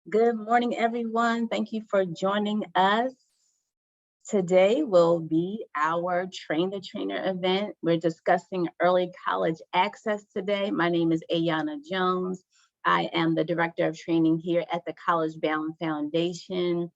Good morning, everyone. Thank you for joining us. Today will be our Train the Trainer event. We're discussing early college access today. My name is Ayanna Jones. I am the Director of Training here at the CollegeBound Foundation.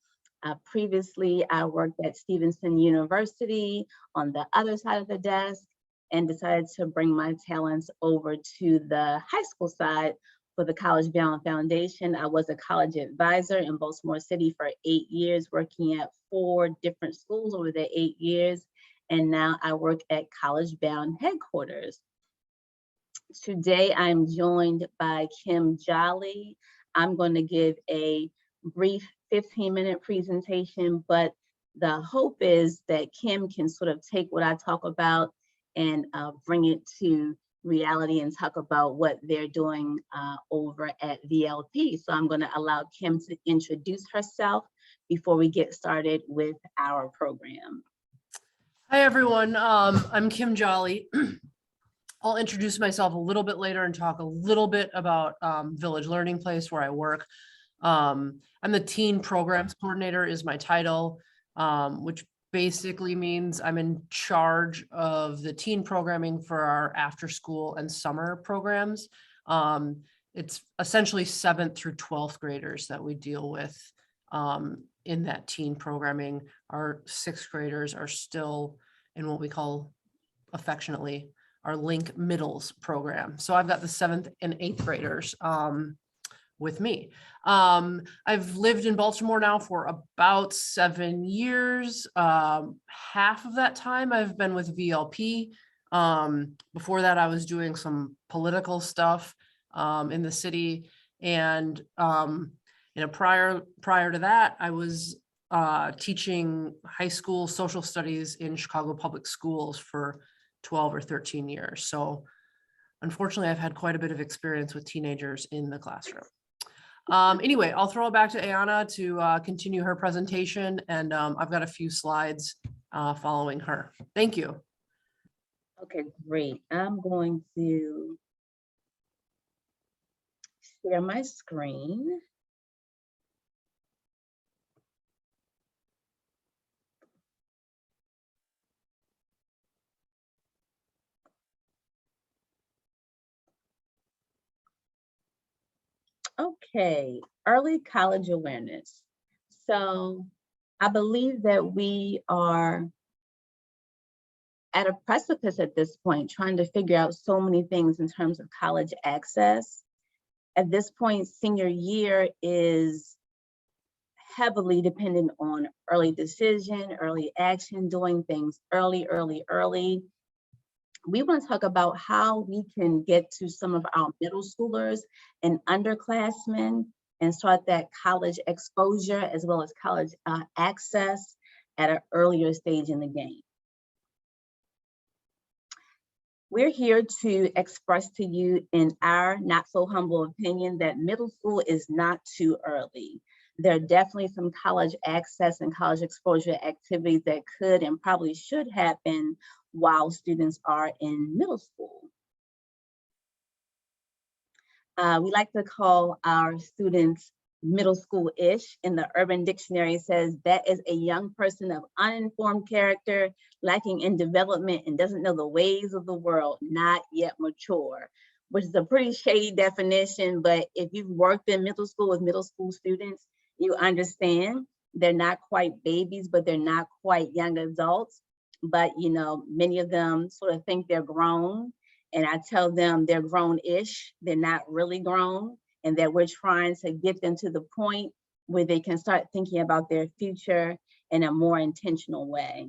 Previously, I worked at Stevenson University on the other side of the desk and decided to bring my talents over to the high school side for the CollegeBound Foundation. I was a college advisor in Baltimore City for 8 years, working at 4 different schools over the 8 years. And now I work at CollegeBound headquarters. Today, I'm joined by Kim Jolly. I'm going to give a brief 15-minute presentation, but the hope is that Kim can sort of take what I talk about and bring it to reality and talk about what they're doing over at VLP. So I'm going to allow Kim to introduce herself before we get started with our program. Hi, everyone. I'm Kim Jolly. I'll introduce myself a little bit later and talk a little bit about Village Learning Place, where I work. I'm the Teen Programs Coordinator is my title, which basically means I'm in charge of the teen programming for our after school and summer programs. It's essentially 7th through 12th graders that we deal with in that teen programming. Our 6th graders are still in what we call affectionately our Link Middles program. So I've got the 7th and 8th graders with me. I've lived in Baltimore now for about 7 years. Half of that time I've been with VLP. Before that, I was doing some political stuff in the city. And prior to that, I was teaching high school social studies in Chicago public schools for 12 or 13 years. So unfortunately, I've had quite a bit of experience with teenagers in the classroom. Anyway, I'll throw it back to Ayanna to continue her presentation, and I've got a few slides following her. Thank you. Okay, great. I'm going to share my screen. Okay, early college awareness. So I believe that we are at a precipice at this point, trying to figure out so many things in terms of college access. At this point, senior year is heavily dependent on early decision, early action, doing things early. We want to talk about how we can get to some of our middle schoolers and underclassmen and start that college exposure as well as college access at an earlier stage in the game. We're here to express to you in our not so humble opinion that middle school is not too early. There are definitely some college access and college exposure activities that could and probably should happen while students are in middle school. We like to call our students middle school-ish. In the Urban Dictionary, it says that is a young person of uninformed character, lacking in development and doesn't know the ways of the world, not yet mature, which is a pretty shady definition, but if you've worked in middle school with middle school students, you understand they're not quite babies, but they're not quite young adults. But many of them sort of think they're grown, and I tell them they're grown-ish, they're not really grown, and that we're trying to get them to the point where they can start thinking about their future in a more intentional way.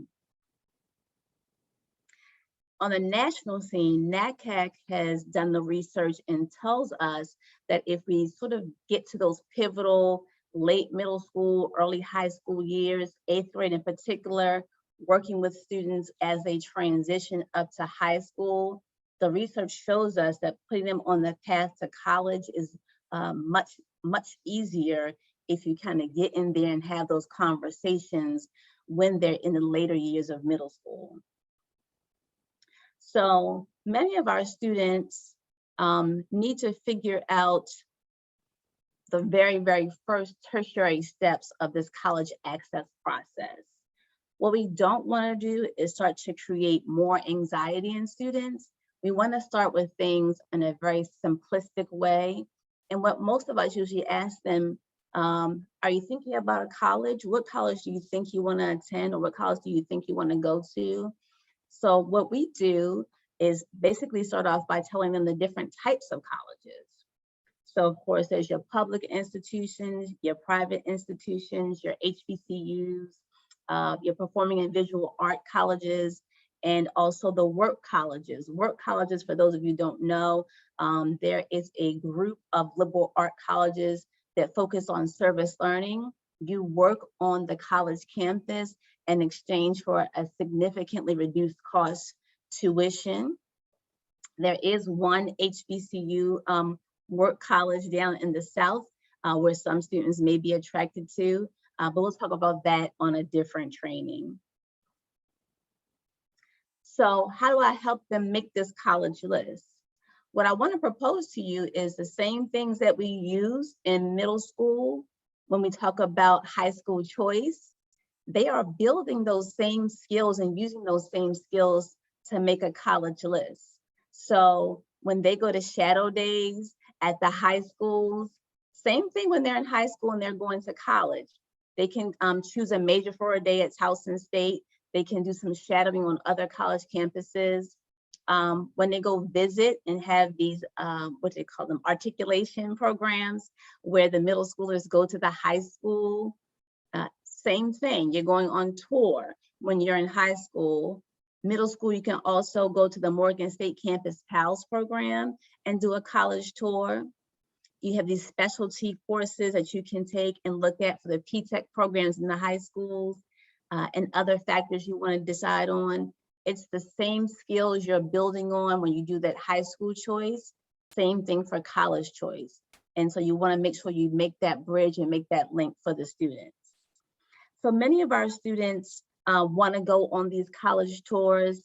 On the national scene, NACAC has done the research and tells us that if we sort of get to those pivotal late middle school, early high school years, 8th grade in particular, working with students as they transition up to high school, the research shows us that putting them on the path to college is much easier if you kind of get in there and have those conversations when they're in the later years of middle school. So many of our students need to figure out the very, very first tertiary steps of this college access process. What we don't want to do is start to create more anxiety in students. We want to start with things in a very simplistic way. And what most of us usually ask them, are you thinking about a college? What college do you think you want to attend, or what college do you think you want to go to? So what we do is basically start off by telling them the different types of colleges. So of course, there's your public institutions, your private institutions, your HBCUs, your performing and visual art colleges, and also the work colleges. Work colleges, for those of you who don't know, there is a group of liberal art colleges that focus on service learning. You work on the college campus in exchange for a significantly reduced cost tuition. There is one HBCU work college down in the South where some students may be attracted to, but we'll talk about that on a different training. So how do I help them make this college list? What I want to propose to you is the same things that we use in middle school when we talk about high school choice. They are building those same skills and using those same skills to make a college list. So when they go to shadow days at the high schools, same thing when they're in high school and they're going to college. They can choose a major for a day at Towson State. They can do some shadowing on other college campuses. When they go visit and have these, what they call them, articulation programs, where the middle schoolers go to the high school, same thing, you're going on tour when you're in high school. Middle school, you can also go to the Morgan State Campus PALS program and do a college tour. You have these specialty courses that you can take and look at for the P-TECH programs in the high schools and other factors you want to decide on. It's the same skills you're building on when you do that high school choice, same thing for college choice. And so you want to make sure you make that bridge and make that link for the students. So many of our students want to go on these college tours,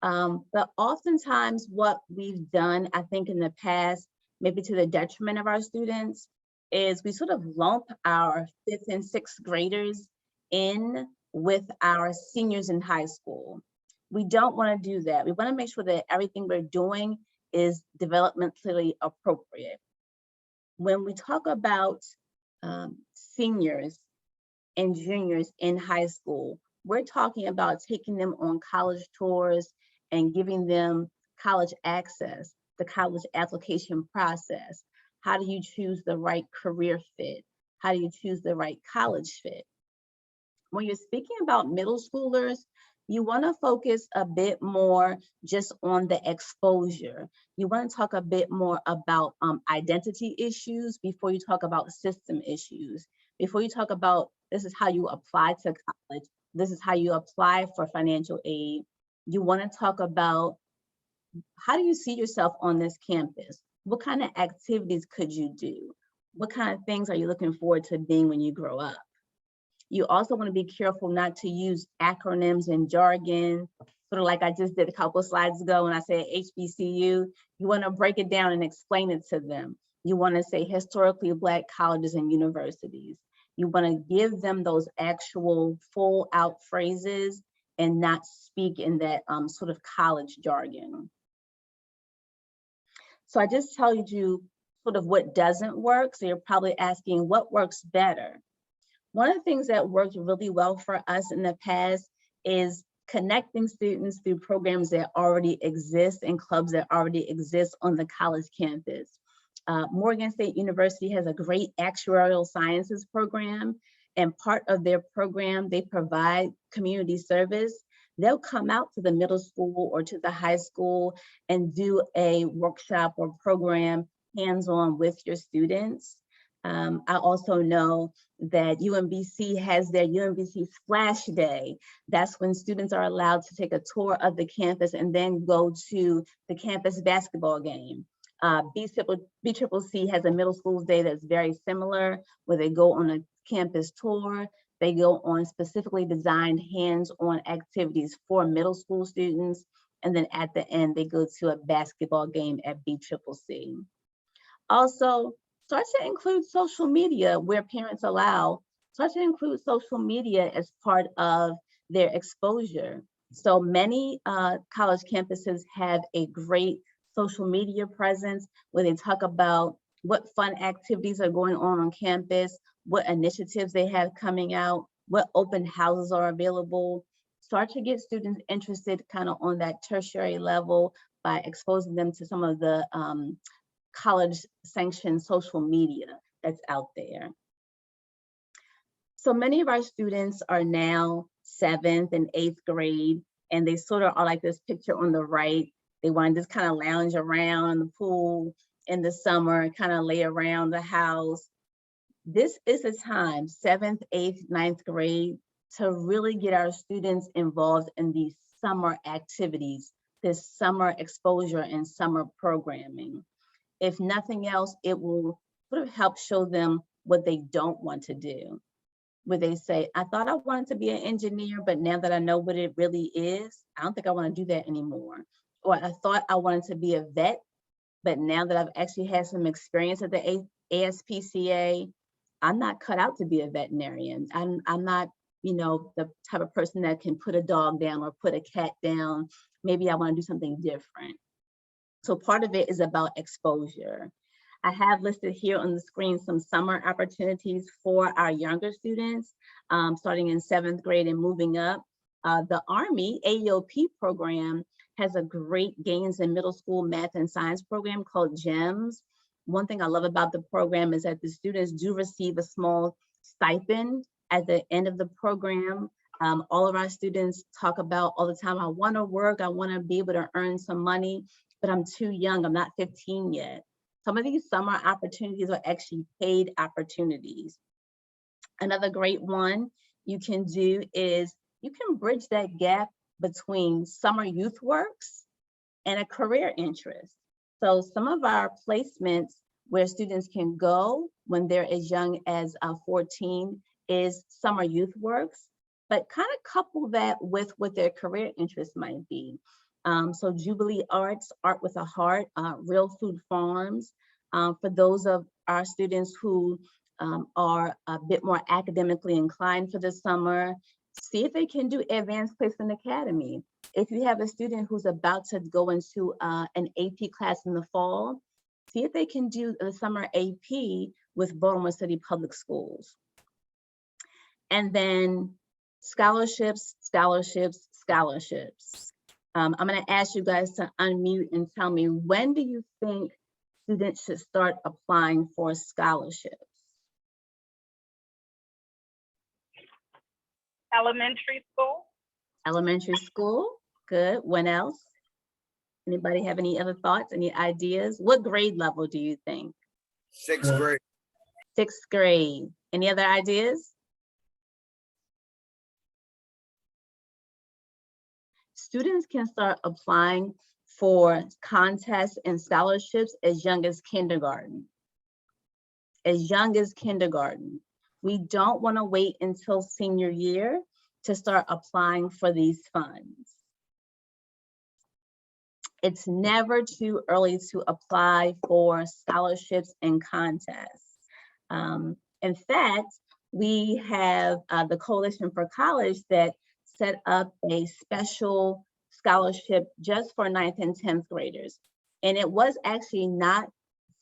but oftentimes what we've done, I think in the past, maybe to the detriment of our students, is we sort of lump our 5th and 6th graders in with our seniors in high school. We don't want to do that. We want to make sure that everything we're doing is developmentally appropriate. When we talk about seniors and juniors in high school, we're talking about taking them on college tours and giving them college access, the college application process. How do you choose the right career fit? How do you choose the right college fit? When you're speaking about middle schoolers, you want to focus a bit more just on the exposure. You want to talk a bit more about identity issues before you talk about system issues. Before you talk about this is how you apply to college, this is how you apply for financial aid. You want to talk about how do you see yourself on this campus? What kind of activities could you do? What kind of things are you looking forward to being when you grow up? You also want to be careful not to use acronyms and jargon, sort of like I just did a couple of slides ago when I said HBCU. You want to break it down and explain it to them. You want to say historically Black colleges and universities. You want to give them those actual full out phrases and not speak in that sort of college jargon. So I just told you sort of what doesn't work. So you're probably asking what works better. One of the things that worked really well for us in the past is connecting students through programs that already exist and clubs that already exist on the college campus. Morgan State University has a great actuarial sciences program, and part of their program, they provide community service. They'll come out to the middle school or to the high school and do a workshop or program hands-on with your students. I also know that UMBC has their UMBC Splash Day. That's when students are allowed to take a tour of the campus and then go to the campus basketball game. BCCC has a middle schools day that's very similar, where they go on a campus tour. They go on specifically designed hands-on activities for middle school students. And then at the end, they go to a basketball game at BCCC. Also, Start to include social media where parents allow. Start to include social media as part of their exposure. So many college campuses have a great social media presence where they talk about what fun activities are going on campus, what initiatives they have coming out, what open houses are available. Start to get students interested kind of on that tertiary level by exposing them to some of the college sanctioned social media that's out there. So many of our students are now 7th and 8th grade, and they sort of are like this picture on the right. They want to just kind of lounge around the pool in the summer, kind of lay around the house. This is a time, 7th, 8th, 9th grade, to really get our students involved in these summer activities, this summer exposure and summer programming. If nothing else, it will sort of help show them what they don't want to do. Where they say, I thought I wanted to be an engineer, but now that I know what it really is, I don't think I want to do that anymore. Or I thought I wanted to be a vet, but now that I've actually had some experience at the ASPCA, I'm not cut out to be a veterinarian. I'm not, the type of person that can put a dog down or put a cat down. Maybe I want to do something different. So part of it is about exposure. I have listed here on the screen some summer opportunities for our younger students, starting in 7th grade and moving up. The Army AEOP program has a great gains in middle school math and science program called GEMS. One thing I love about the program is that the students do receive a small stipend at the end of the program. All of our students talk about all the time, I want to work, I want to be able to earn some money, but I'm too young, I'm not 15 yet. Some of these summer opportunities are actually paid opportunities. Another great one you can do is you can bridge that gap between summer youth works and a career interest. So some of our placements where students can go when they're as young as 14 is summer youth works, but kind of couple that with what their career interest might be. So Jubilee Arts, Art with a Heart, Real Food Farms, for those of our students who are a bit more academically inclined for the summer, see if they can do Advanced Placement Academy. If you have a student who's about to go into an AP class in the fall, see if they can do the summer AP with Baltimore City Public Schools. And then scholarships, scholarships, scholarships. I'm going to ask you guys to unmute and tell me, when do you think students should start applying for scholarships? Elementary school. Elementary school, good. When else? Anybody have any other thoughts, any ideas? What grade level do you think? 6th grade. 6th grade. Any other ideas? Students can start applying for contests and scholarships as young as kindergarten. As young as kindergarten. We don't want to wait until senior year to start applying for these funds. It's never too early to apply for scholarships and contests. In fact, we have the Coalition for College that set up a special scholarship just for 9th and 10th graders. And it was actually not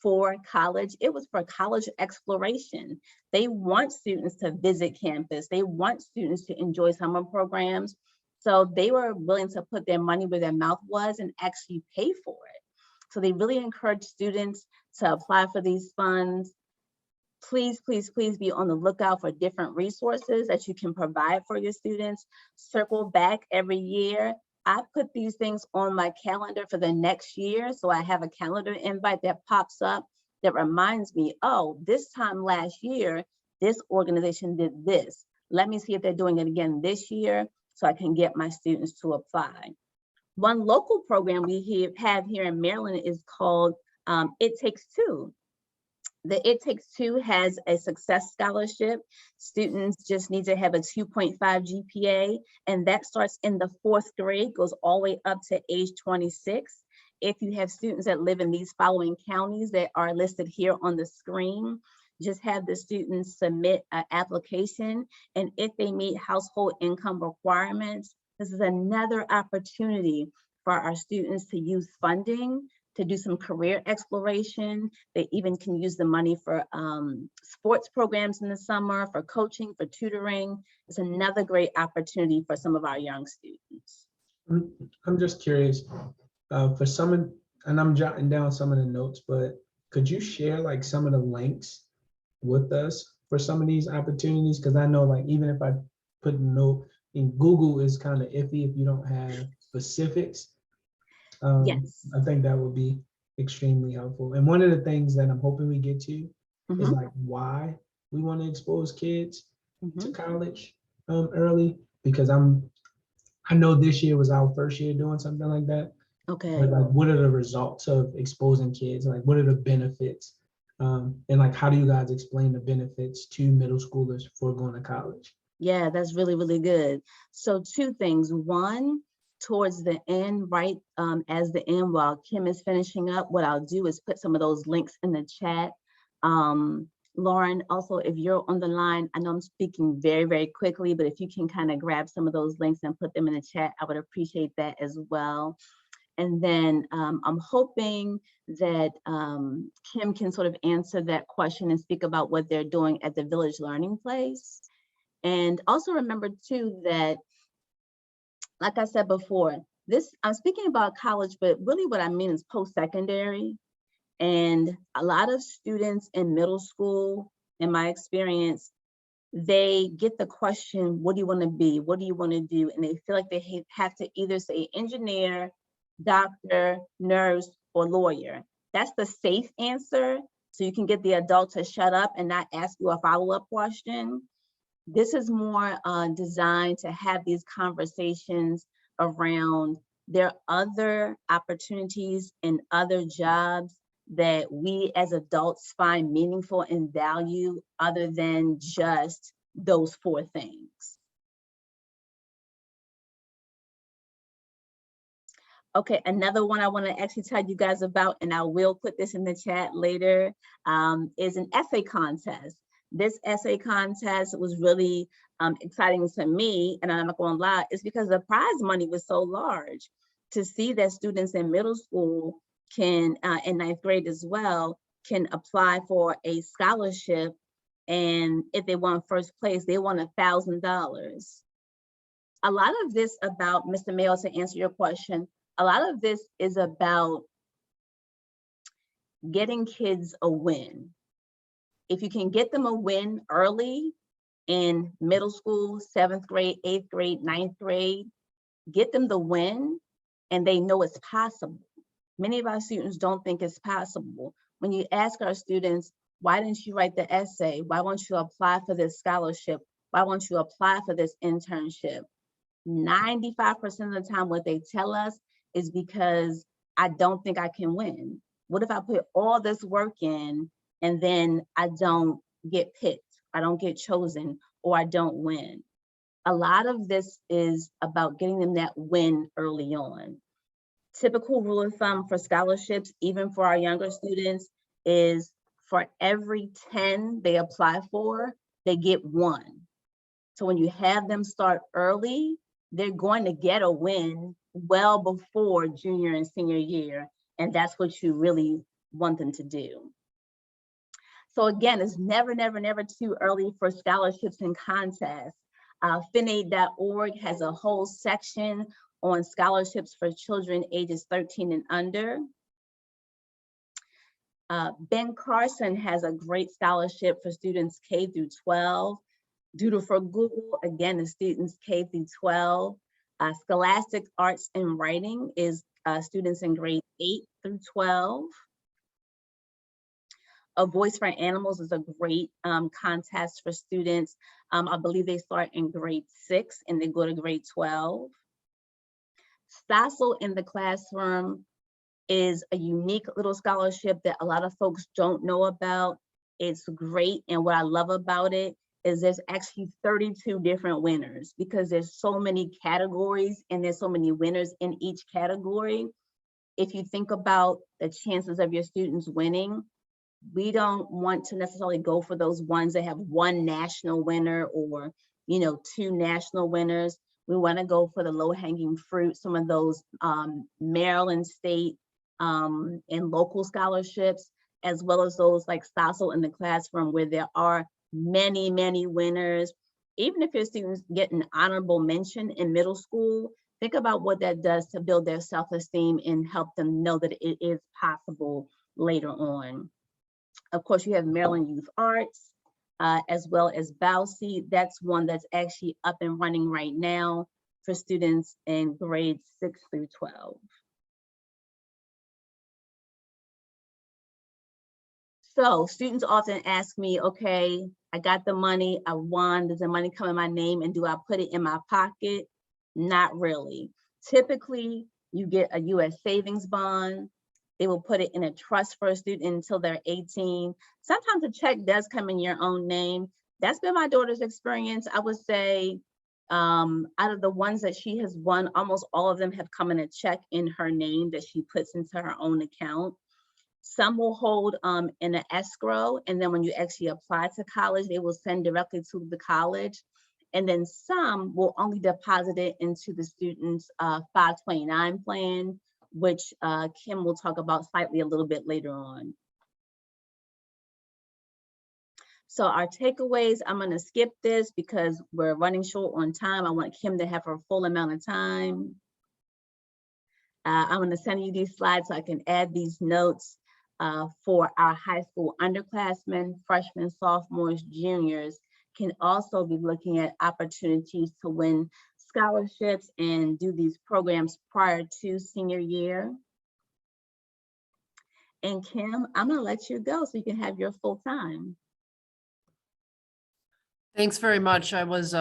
for college, it was for college exploration. They want students to visit campus. They want students to enjoy summer programs. So they were willing to put their money where their mouth was and actually pay for it. So they really encourage students to apply for these funds. Please, please, please be on the lookout for different resources that you can provide for your students. Circle back every year. I put these things on my calendar for the next year. So I have a calendar invite that pops up that reminds me, oh, this time last year, this organization did this. Let me see if they're doing it again this year so I can get my students to apply. One local program we have here in Maryland is called It Takes Two. The It Takes Two has a success scholarship. Students just need to have a 2.5 GPA, and that starts in the 4th grade, goes all the way up to age 26. if you have students that live in these following counties that are listed here on the screen, just have the students submit an application. And if they meet household income requirements, this is another opportunity for our students to use funding to do some career exploration. They even can use the money for sports programs in the summer, for coaching, for tutoring. It's another great opportunity for some of our young students. I'm just curious, for some, and I'm jotting down some of the notes, but could you share like some of the links with us for some of these opportunities? Because I know like even if I put a note in Google is kind of iffy if you don't have specifics. Yes. I think that would be extremely helpful. And one of the things that I'm hoping we get to is like why we want to expose kids to college early, because I know this year was our first year doing something like that. Okay. But like, what are the results of exposing kids? Like, what are the benefits? And like, how do you guys explain the benefits to middle schoolers for going to college? Yeah, that's really, really good. So two things. One, towards the end, right as the end, while Kim is finishing up, what I'll do is put some of those links in the chat. Lauren, also, if you're on the line, I know I'm speaking very, very quickly, but if you can kind of grab some of those links and put them in the chat, I would appreciate that as well. And then I'm hoping that Kim can sort of answer that question and speak about what they're doing at the Village Learning Place. And also remember too that, like I said before, I'm speaking about college, but really what I mean is post-secondary. And a lot of students in middle school, in my experience, they get the question, what do you want to be? What do you want to do? And they feel like they have to either say engineer, doctor, nurse, or lawyer. That's the safe answer. So you can get the adult to shut up and not ask you a follow-up question. This is more designed to have these conversations around there are other opportunities and other jobs that we as adults find meaningful and value other than just those four things. Okay, another one I want to actually tell you guys about, and I will put this in the chat later, is an essay contest. This essay contest was really exciting to me, and I'm not going to lie, it's because the prize money was so large. To see that students in middle school can, in ninth grade as well, can apply for a scholarship, and if they won first place, they won $1,000. A lot of this about, Mr. Mayo, to answer your question, a lot of this is about getting kids a win. If you can get them a win early in middle school, 7th grade, 8th grade, 9th grade, get them the win and they know it's possible. Many of our students don't think it's possible. When you ask our students, why didn't you write the essay? Why won't you apply for this scholarship? Why won't you apply for this internship? 95% of the time what they tell us is because I don't think I can win. What if I put all this work in and then I don't get picked, I don't get chosen, or I don't win? A lot of this is about getting them that win early on. Typical rule of thumb for scholarships, even for our younger students, is for every 10 they apply for, they get 1. So when you have them start early, they're going to get a win well before junior and senior year. And that's what you really want them to do. So again, it's never, never, never too early for scholarships and contests. FinAid.org has a whole section on scholarships for children ages 13 and under. Ben Carson has a great scholarship for students K through 12. Doodle for Google, again, is students K through 12. Scholastic Arts and Writing is students in grade 8 through 12. A Voice for Animals is a great contest for students. I believe they start in grade 6 and they go to grade 12. Stossel in the Classroom is a unique little scholarship that a lot of folks don't know about. It's great, and what I love about it is there's actually 32 different winners because there's so many categories and there's so many winners in each category. if you think about the chances of your students winning, we don't want to necessarily go for those ones that have one national winner or, you know, 2 national winners. We want to go for the low-hanging fruit, some of those Maryland State and local scholarships, as well as those like Stossel in the Classroom, where there are many, many winners. Even if your students get an honorable mention in middle school, think about what that does to build their self-esteem and help them know that it is possible later on. Of course, you have Maryland Youth Arts, as well as BOWSI. That's one that's actually up and running right now for students in grades 6 through 12. So students often ask me, okay, I got the money, I won, does the money come in my name and do I put it in my pocket? Not really. Typically, you get a US savings bond. They will put it in a trust for a student until they're 18. Sometimes a check does come in your own name. That's been my daughter's experience. I would say out of the ones that she has won, almost all of them have come in a check in her name that she puts into her own account. Some will hold in an escrow, and then when you actually apply to college, they will send directly to the college. And then some will only deposit it into the student's 529 plan, which Kim will talk about slightly a little bit later on. So our takeaways, I'm going to skip this because we're running short on time. I want Kim to have her full amount of time. I'm going to send you these slides so I can add these notes for our high school underclassmen, freshmen, sophomores, juniors, can also be looking at opportunities to win scholarships and do these programs prior to senior year. And Kim, I'm going to let you go so you can have your full time. Thanks very much. I was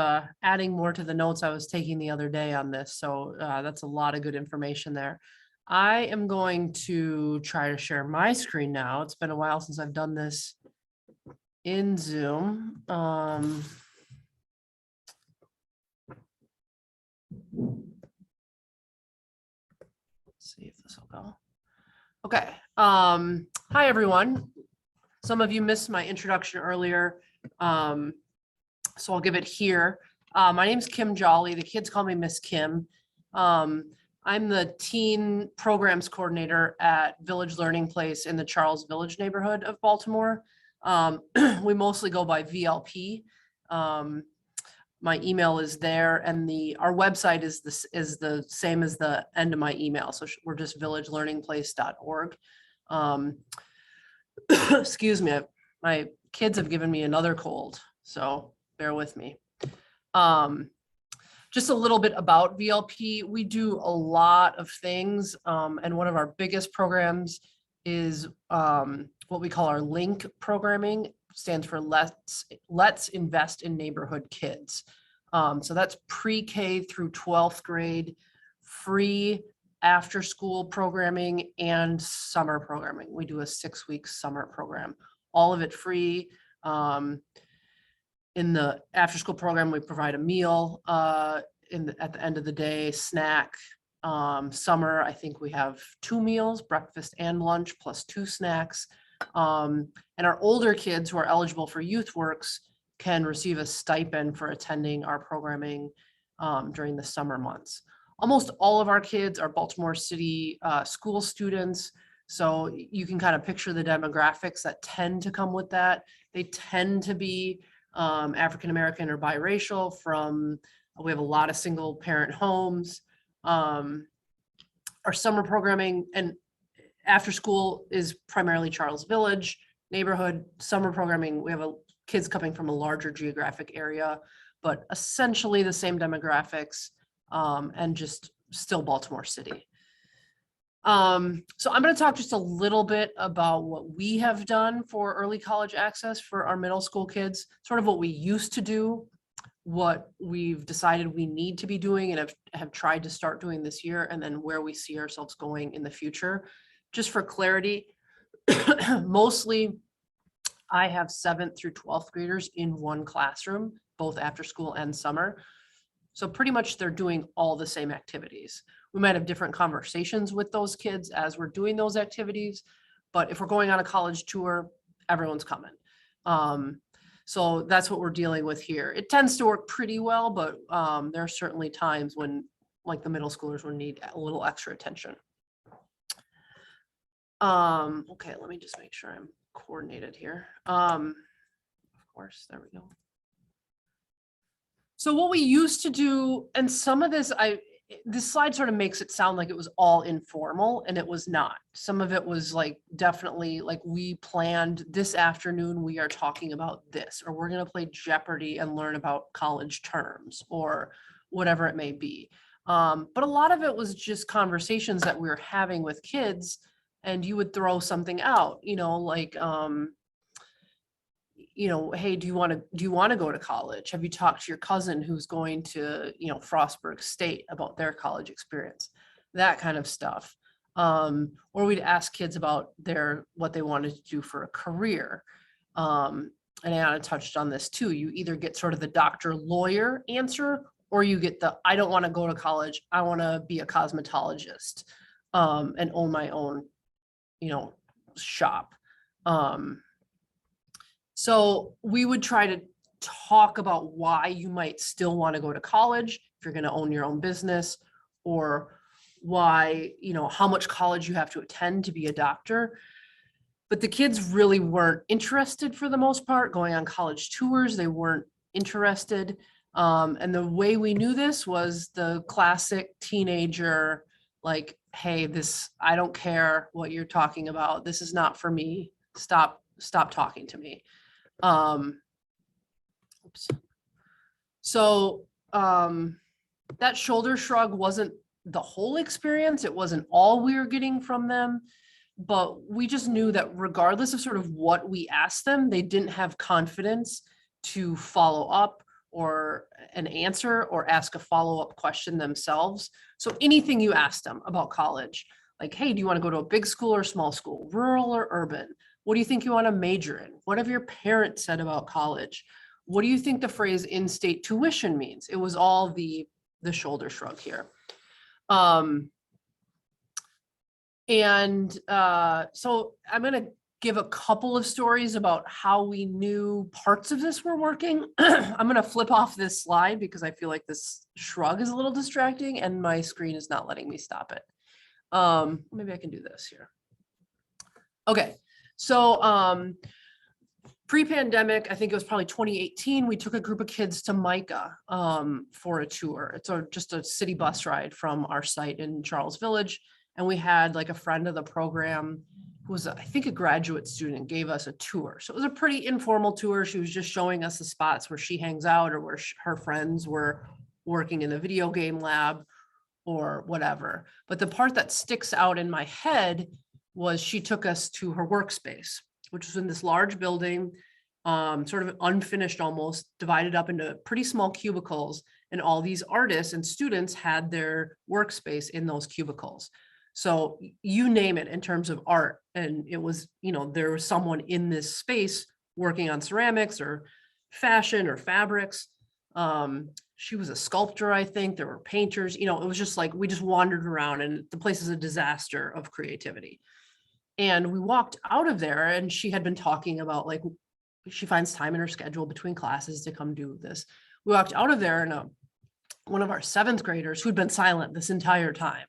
adding more to the notes I was taking the other day on this, so that's a lot of good information there. I am going to try to share my screen now. It's been a while since I've done this in Zoom. Let's see if this will go. Okay. Hi, everyone. Some of you missed my introduction earlier, so I'll give it here. My name's Kim Jolly. The kids call me Miss Kim. I'm the teen programs coordinator at Village Learning Place in the Charles Village neighborhood of Baltimore. We mostly go by VLP. My email is there, and our website is the same as the end of my email. So we're just villagelearningplace.org. Excuse me, my kids have given me another cold, so bear with me. Just a little bit about VLP. We do a lot of things, and one of our biggest programs is what we call our LINK programming. Stands for Let's Invest in Neighborhood Kids. So that's pre-K through 12th grade, free after-school programming and summer programming. We do a 6-week summer program, all of it free. In the after-school program, we provide a meal at the end of the day, snack. Summer, I think we have 2 meals, breakfast and lunch, plus 2 snacks. And our older kids who are eligible for YouthWorks can receive a stipend for attending our programming during the summer months. Almost all of our kids are Baltimore City school students. So you can kind of picture the demographics that tend to come with that. They tend to be African-American or biracial we have a lot of single parent homes. Our summer programming and after school is primarily Charles Village neighborhood. Summer programming, we have kids coming from a larger geographic area, but essentially the same demographics and just still Baltimore City. So I'm going to talk just a little bit about what we have done for early college access for our middle school kids, sort of what we used to do, what we've decided we need to be doing and have tried to start doing this year, and then where we see ourselves going in the future. Just for clarity, mostly I have 7th through 12th graders in one classroom, both after school and summer. So pretty much they're doing all the same activities. We might have different conversations with those kids as we're doing those activities. But if we're going on a college tour, everyone's coming. So that's what we're dealing with here. It tends to work pretty well, but there are certainly times when like the middle schoolers will need a little extra attention. Okay, let me just make sure I'm coordinated here. Of course, there we go. So what we used to do, and some of this, this slide sort of makes it sound like it was all informal, and it was not. Some of it was like definitely like we planned this afternoon, we are talking about this, or we're going to play Jeopardy and learn about college terms or whatever it may be. But a lot of it was just conversations that we were having with kids, and you would throw something out, like, hey, do you want to go to college? Have you talked to your cousin who's going to, Frostburg State about their college experience? That kind of stuff. Or we'd ask kids about what they wanted to do for a career. And Ayanna touched on this too. You either get sort of the doctor lawyer answer, or you get the, I don't want to go to college. I want to be a cosmetologist and own my own, shop. So we would try to talk about why you might still want to go to college if you're going to own your own business, or why, how much college you have to attend to be a doctor. But the kids really weren't interested for the most part going on college tours. They weren't interested. And the way we knew this was the classic teenager, like, hey, I don't care what you're talking about. This is not for me. Stop talking to me. Oops. So that shoulder shrug wasn't the whole experience. It wasn't all we were getting from them, but we just knew that regardless of sort of what we asked them, they didn't have confidence to follow up or an answer or ask a follow-up question themselves. So anything you asked them about college, like, hey, do you want to go to a big school or small school, rural or urban? What do you think you want to major in? What have your parents said about college? What do you think the phrase in-state tuition means? It was all the shoulder shrug here. So I'm going to give a couple of stories about how we knew parts of this were working. I'm going to flip off this slide because I feel like this shrug is a little distracting and my screen is not letting me stop it. Maybe I can do this here. Okay. So pre-pandemic, I think it was probably 2018, we took a group of kids to Micah for a tour. It's just a city bus ride from our site in Charles Village. And we had like a friend of the program who was, I think, a graduate student, gave us a tour. So it was a pretty informal tour. She was just showing us the spots where she hangs out or where her friends were working in the video game lab or whatever. But the part that sticks out in my head was she took us to her workspace, which was in this large building, sort of unfinished almost, divided up into pretty small cubicles. And all these artists and students had their workspace in those cubicles. So you name it in terms of art. And it was, there was someone in this space working on ceramics or fashion or fabrics. She was a sculptor, I think. There were painters, it was just like, we just wandered around and the place is a disaster of creativity. And we walked out of there and she had been talking about like, she finds time in her schedule between classes to come do this. We walked out of there and one of our 7th graders who'd been silent this entire time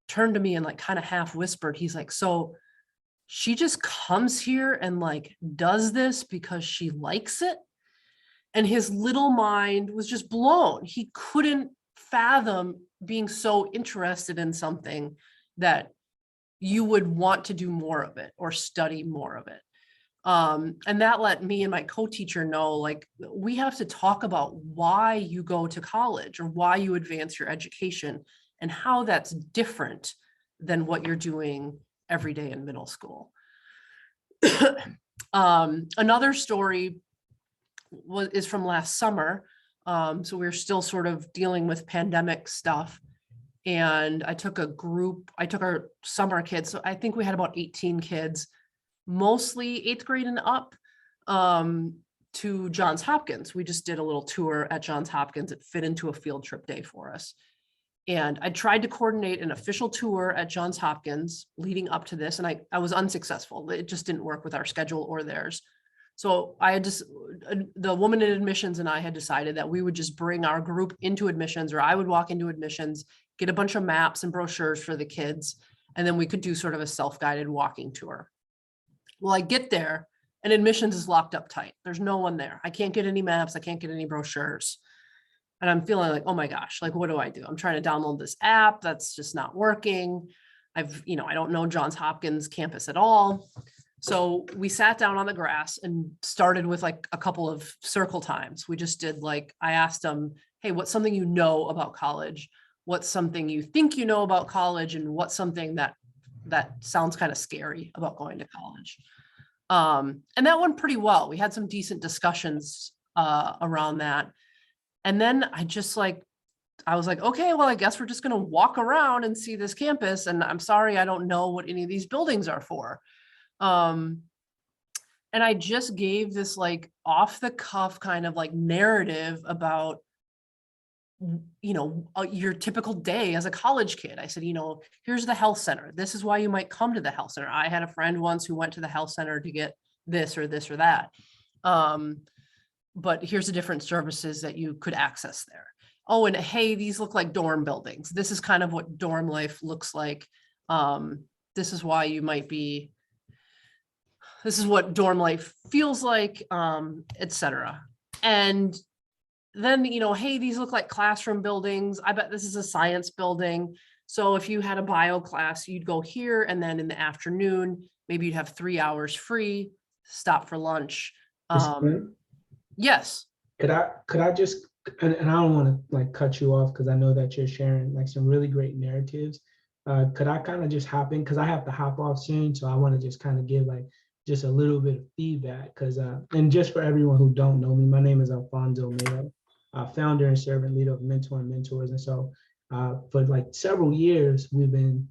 turned to me and like kind of half whispered. He's like, so she just comes here and like does this because she likes it? And his little mind was just blown. He couldn't fathom being so interested in something that you would want to do more of it or study more of it. And that let me and my co-teacher know, like, we have to talk about why you go to college or why you advance your education and how that's different than what you're doing every day in middle school. Another story is from last summer. So we're still sort of dealing with pandemic stuff. And I took our summer kids. So I think we had about 18 kids, mostly 8th grade and up, to Johns Hopkins. We just did a little tour at Johns Hopkins. It fit into a field trip day for us. And I tried to coordinate an official tour at Johns Hopkins leading up to this, and I was unsuccessful. It just didn't work with our schedule or theirs. So I had just, the woman in admissions and I had decided that we would just bring our group into admissions, or I would walk into admissions, get a bunch of maps and brochures for the kids, and then we could do sort of a self-guided walking tour. Well, I get there and admissions is locked up tight. There's no one there. I can't get any maps. I can't get any brochures. And I'm feeling like, oh my gosh, like, what do I do? I'm trying to download this app that's just not working. I don't know Johns Hopkins campus at all. So we sat down on the grass and started with like a couple of circle times. We just did like, I asked them, hey, what's something you know about college? What's something you think you know about college? And what's something that sounds kind of scary about going to college? And that went pretty well. We had some decent discussions around that. And then I was like, okay, well, I guess we're just going to walk around and see this campus. And I'm sorry, I don't know what any of these buildings are for. And I just gave this like off the cuff kind of like narrative about, your typical day as a college kid. I said, here's the health center. This is why you might come to the health center. I had a friend once who went to the health center to get this or this or that. But here's the different services that you could access there. Oh, and hey, these look like dorm buildings. This is kind of what dorm life looks like. This is why you might be, this is what dorm life feels like, et cetera. And then, hey, these look like classroom buildings. I bet this is a science building. So if you had a bio class, you'd go here, and then in the afternoon, maybe you'd have 3 hours free, stop for lunch. Yes. Could I just, and I don't want to like cut you off because I know that you're sharing like some really great narratives. Could I kind of just hop in, because I have to hop off soon, so I want to just kind of give like just a little bit of feedback, because and just for everyone who don't know me, my name is Alfonso Mayo, founder and servant leader of Mentor and Mentors. And so for like several years, we've been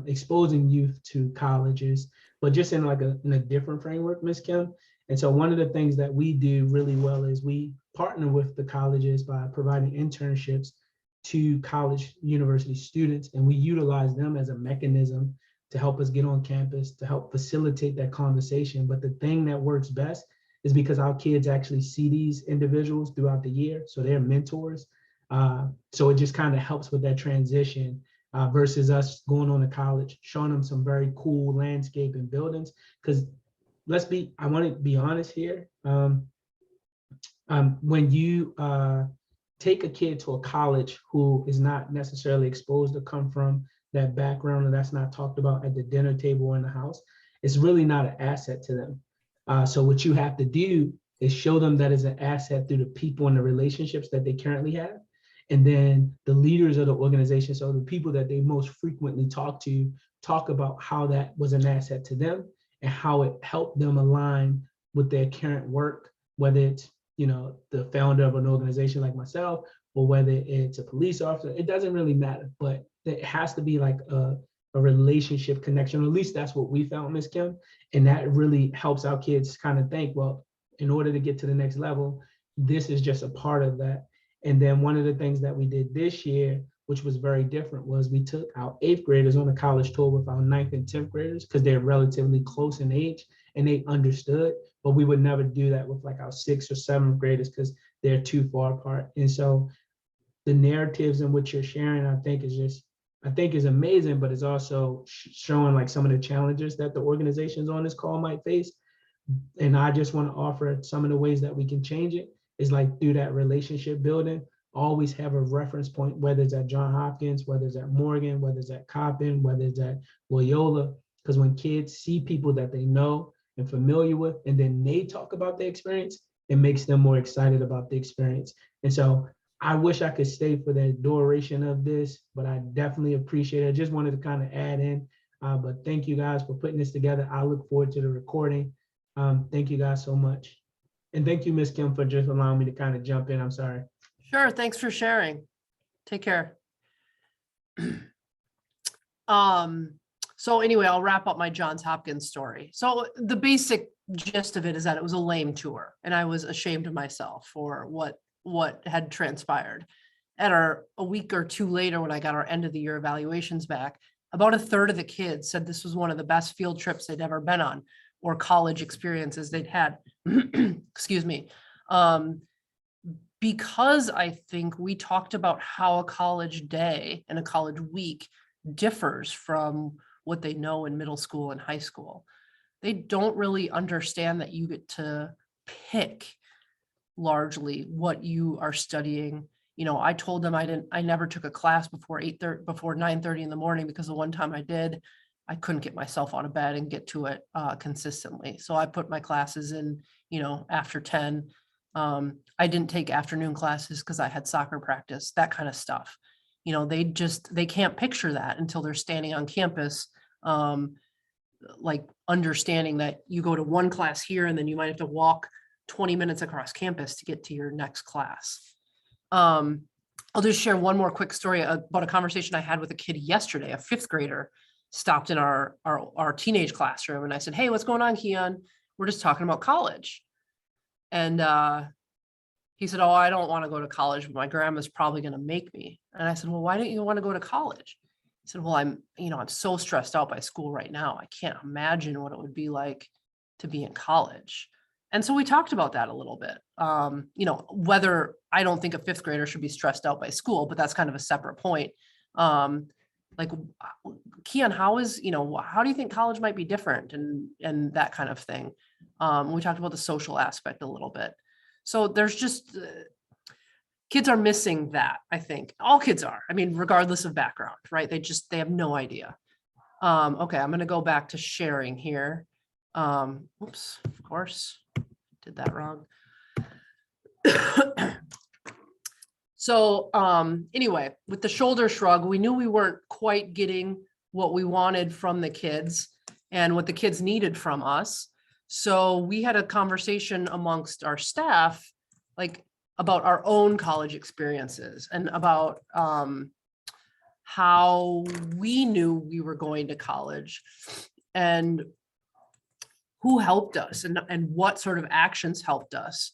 exposing youth to colleges, but just in a different framework, Ms. Kim. And so one of the things that we do really well is we partner with the colleges by providing internships to college university students, and we utilize them as a mechanism to help us get on campus, to help facilitate that conversation. But the thing that works best is because our kids actually see these individuals throughout the year, so they're mentors. So it just kind of helps with that transition versus us going on to college, showing them some very cool landscape and buildings. Because I want to be honest here. When you take a kid to a college who is not necessarily exposed to come from that background, and that's not talked about at the dinner table or in the house, it's really not an asset to them. So what you have to do is show them that it's an asset through the people and the relationships that they currently have. And then the leaders of the organization, so the people that they most frequently talk to, talk about how that was an asset to them and how it helped them align with their current work, whether it's, the founder of an organization like myself, or whether it's a police officer. It doesn't really matter, but it has to be like a relationship connection. Or at least that's what we found, Ms. Kim. And that really helps our kids kind of think, well, in order to get to the next level, this is just a part of that. And then one of the things that we did this year, which was very different, was we took our 8th graders on a college tour with our 9th and 10th graders, because they're relatively close in age and they understood, but we would never do that with like our 6th or 7th graders because they're too far apart. And so the narratives in which you're sharing, I think is amazing, but it's also showing like some of the challenges that the organizations on this call might face. And I just want to offer some of the ways that we can change it is like through that relationship building. Always have a reference point, whether it's at Johns Hopkins, whether it's at Morgan, whether it's at Coppin, whether it's at Loyola, because when kids see people that they know and familiar with, and then they talk about their experience, it makes them more excited about the experience. And so I wish I could stay for the duration of this, but I definitely appreciate it. I just wanted to kind of add in, but thank you guys for putting this together. I look forward to the recording. Thank you guys so much. And thank you, Ms. Kim, for just allowing me to kind of jump in. I'm sorry. Sure. Thanks for sharing. Take care. So anyway, I'll wrap up my Johns Hopkins story. So the basic gist of it is that it was a lame tour, and I was ashamed of myself for what had transpired. a week or two later, when I got our end of the year evaluations back, about a third of the kids said this was one of the best field trips they'd ever been on, or college experiences they'd had. Excuse me. Because I think we talked about how a college day and a college week differs from what they know in middle school and high school. They don't really understand that you get to pick largely what you are studying. You know, I told them I never took a class before 9:30 in the morning, because the one time I did, I couldn't get myself out of bed and get to it consistently. So I put my classes in, you know, after 10. I didn't take afternoon classes because I had soccer practice, that kind of stuff. You know, they can't picture that until they're standing on campus, like understanding that you go to one class here and then you might have to walk 20 minutes across campus to get to your next class. I'll just share one more quick story about a conversation I had with a kid yesterday. A fifth grader stopped in our teenage classroom, and I said, "Hey, what's going on, Keon? We're just talking about college." And he said, "Oh, I don't want to go to college, but my grandma's probably going to make me." And I said, "Well, why don't you want to go to college?" He said, "Well, I'm so stressed out by school right now. I can't imagine what it would be like to be in college." And so we talked about that a little bit. You know, whether I don't think a fifth grader should be stressed out by school, but that's kind of a separate point. Like, Keon, how do you think college might be different, and that kind of thing? We talked about the social aspect a little bit. So there's just kids are missing that. I think all kids are. I mean, regardless of background, right? They have no idea. Okay, I'm going to go back to sharing here. Oops, of course, did that wrong. So anyway, with the shoulder shrug, we knew we weren't quite getting what we wanted from the kids and what the kids needed from us. So we had a conversation amongst our staff, like about our own college experiences and about how we knew we were going to college and who helped us and what sort of actions helped us.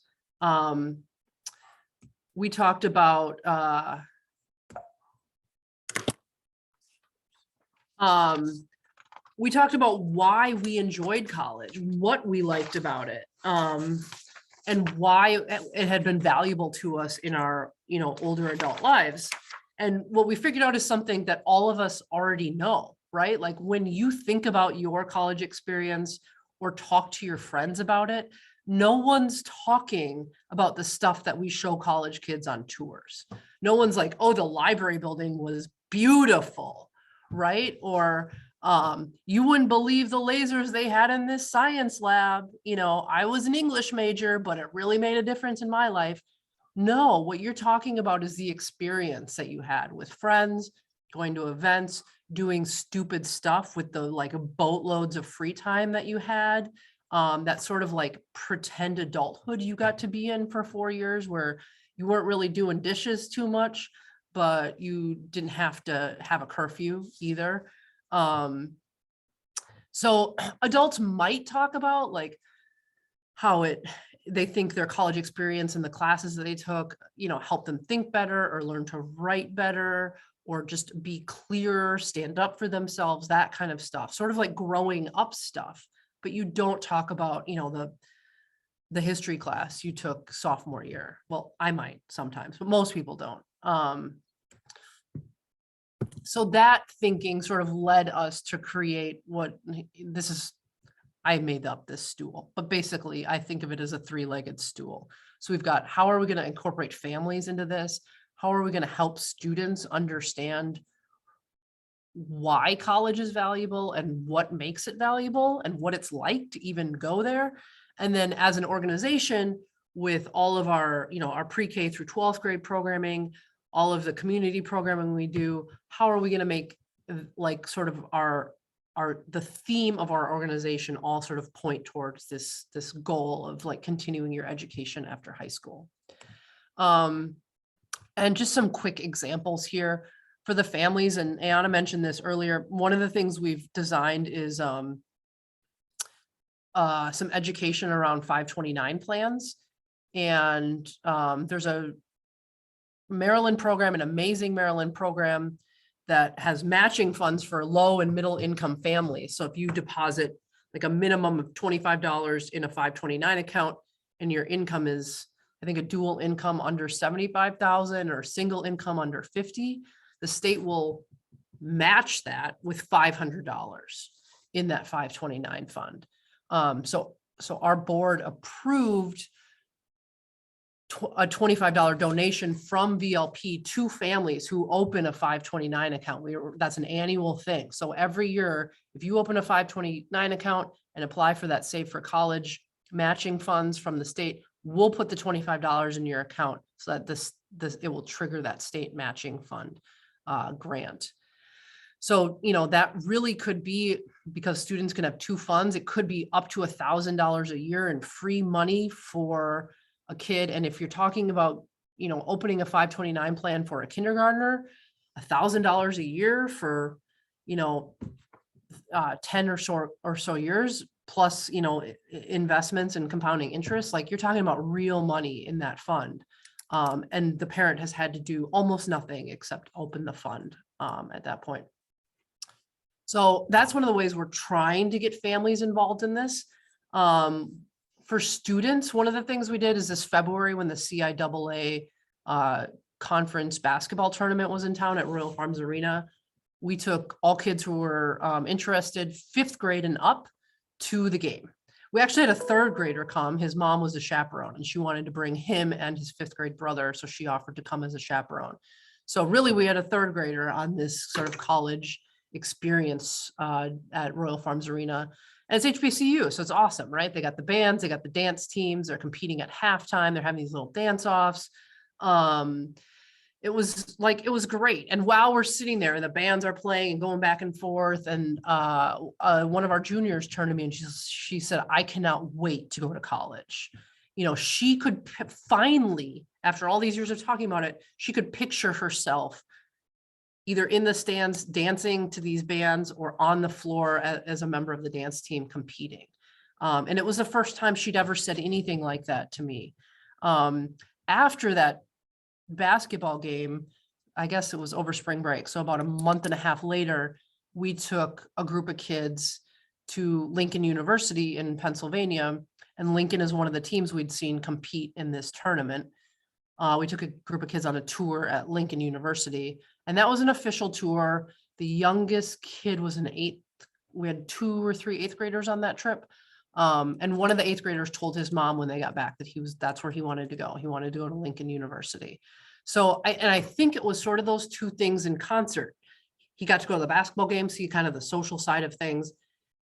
We talked about why we enjoyed college, what we liked about it, and why it had been valuable to us in our, older adult lives. And what we figured out is something that all of us already know, right? Like when you think about your college experience or talk to your friends about it, no one's talking about the stuff that we show college kids on tours. No one's like, "Oh, the library building was beautiful," right? Or you wouldn't believe the lasers they had in this science lab. I was an English major, but it really made a difference in my life. No, what you're talking about is the experience that you had with friends, going to events, doing stupid stuff with the like boatloads of free time that you had. That sort of like pretend adulthood you got to be in for 4 years, where you weren't really doing dishes too much, but you didn't have to have a curfew either. So adults might talk about like how they think their college experience and the classes that they took, help them think better or learn to write better or just be clearer, stand up for themselves, that kind of stuff, sort of like growing up stuff. But you don't talk about, the history class you took sophomore year. Well, I might sometimes, but most people don't. So that thinking sort of led us to create I made up this stool, but basically I think of it as a 3-legged stool. So we've got, how are we going to incorporate families into this? How are we going to help students understand why college is valuable and what makes it valuable and what it's like to even go there? And then as an organization with all of our, our pre-K through 12th grade programming, all of the community programming we do, how are we going to make like sort of the theme of our organization all sort of point towards this goal of like continuing your education after high school? And just some quick examples here for the families, and Ayanna mentioned this earlier. One of the things we've designed is some education around 529 plans. And there's a Maryland program, an amazing Maryland program that has matching funds for low and middle income families. So if you deposit like a minimum of $25 in a 529 account and your income is, I think, a dual income under 75,000 or single income under 50, the state will match that with $500 in that 529 fund. So our board approved a $25 donation from VLP to families who open a 529 account. That's an annual thing. So every year, if you open a 529 account and apply for that Save for College matching funds from the state, we'll put the $25 in your account so that it will trigger that state matching fund grant. So, that really could be, because students can have two funds, it could be up to $1,000 a year in free money for a kid. And if you're talking about, opening a 529 plan for a kindergartner, $1,000 a year for, 10 or so years, plus, investments and compounding interest, like you're talking about real money in that fund. And the parent has had to do almost nothing except open the fund at that point. So that's one of the ways we're trying to get families involved in this. For students, one of the things we did is this February, when the CIAA conference basketball tournament was in town at Royal Farms Arena, we took all kids who were interested, 5th grade and up, to the game. We actually had a 3rd grader come. His mom was a chaperone and she wanted to bring him and his 5th grade brother, so she offered to come as a chaperone. So really, we had a 3rd grader on this sort of college experience at Royal Farms Arena. And it's HBCU, so it's awesome, right? They got the bands, they got the dance teams, they're competing at halftime, they're having these little dance-offs. It was great. And while we're sitting there and the bands are playing and going back and forth, and one of our juniors turned to me and she said, "I cannot wait to go to college." She could finally, after all these years of talking about it, she could picture herself either in the stands dancing to these bands or on the floor as a member of the dance team competing. And it was the first time she'd ever said anything like that to me. After that basketball game, I guess it was over spring break, so about a month and a half later, we took a group of kids to Lincoln University in Pennsylvania, and Lincoln is one of the teams we'd seen compete in this tournament. We took a group of kids on a tour at Lincoln University, and that was an official tour. The youngest kid was an 8th. We had 2 or 3 8th graders on that trip. And one of the 8th graders told his mom when they got back that that's where he wanted to go. He wanted to go to Lincoln University. So I think it was sort of those two things in concert. He got to go to the basketball game, see kind of the social side of things.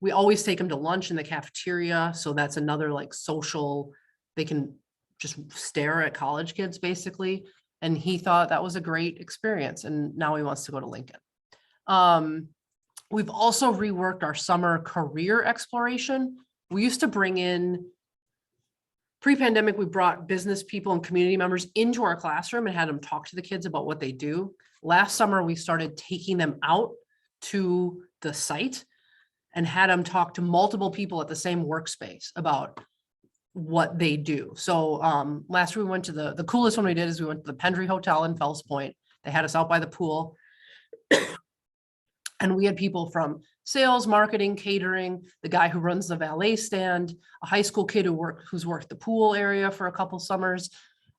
We always take him to lunch in the cafeteria. So that's another like social, they can just stare at college kids basically. And he thought that was a great experience. And now he wants to go to Lincoln. We've also reworked our summer career exploration. We used to bring in, pre-pandemic, we brought business people and community members into our classroom and had them talk to the kids about what they do. Last summer, we started taking them out to the site and had them talk to multiple people at the same workspace about what they do. So last year we went to the coolest one we did is we went to the Pendry Hotel in Fells Point. They had us out by the pool. And we had people from sales, marketing, catering, the guy who runs the valet stand, a high school kid who's worked the pool area for a couple summers.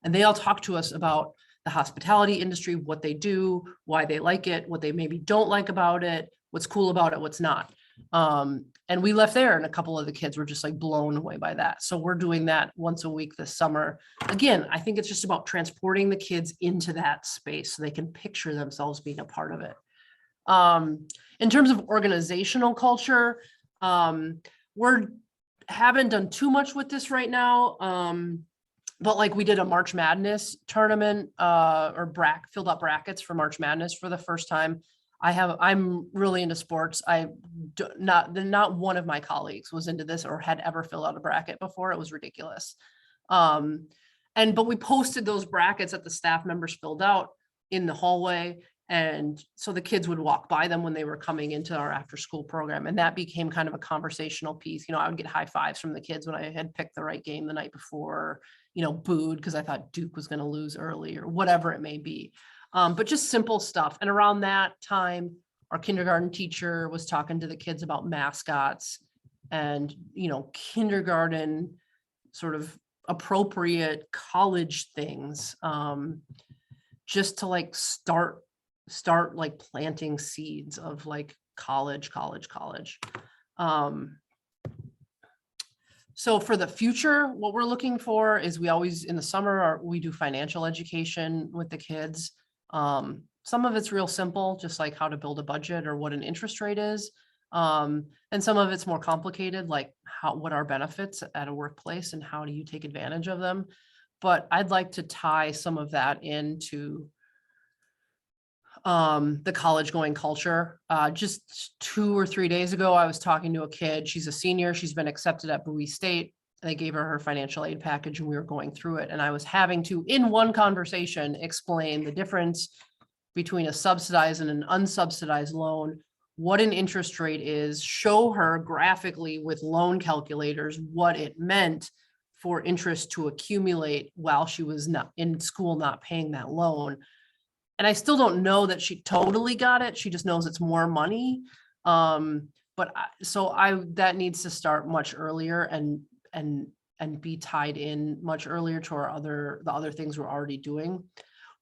And they all talked to us about the hospitality industry, what they do, why they like it, what they maybe don't like about it, what's cool about it, what's not. And we left there and a couple of the kids were just like blown away by that. So we're doing that once a week this summer. Again, I think it's just about transporting the kids into that space so they can picture themselves being a part of it. In terms of organizational culture, we haven't done too much with this right now. But like we did a March Madness tournament, or filled out brackets for March Madness for the first time. I'm really into sports. Not one of my colleagues was into this or had ever filled out a bracket before. It was ridiculous. But we posted those brackets that the staff members filled out in the hallway, And so the kids would walk by them when they were coming into our after school program. And that became kind of a conversational piece. I would get high fives from the kids when I had picked the right game the night before, booed because I thought Duke was going to lose early or whatever it may be. But just simple stuff. And around that time, our kindergarten teacher was talking to the kids about mascots and, kindergarten sort of appropriate college things, just to like start like planting seeds of like college. So for the future, what we're looking for is we always in the summer we do financial education with the kids. Some of it's real simple, just like how to build a budget or what an interest rate is. And some of it's more complicated, like what are benefits at a workplace and how do you take advantage of them? But I'd like to tie some of that into the college going culture. Just 2 or 3 days ago, I was talking to a kid. She's a senior. She's been accepted at Bowie State. They gave her financial aid package and we were going through it. And I was having to, in one conversation, explain the difference between a subsidized and an unsubsidized loan, what an interest rate is, show her graphically with loan calculators what it meant for interest to accumulate while she was not in school, not paying that loan. And I still don't know that she totally got it. She just knows it's more money. That needs to start much earlier and be tied in much earlier to the other things we're already doing.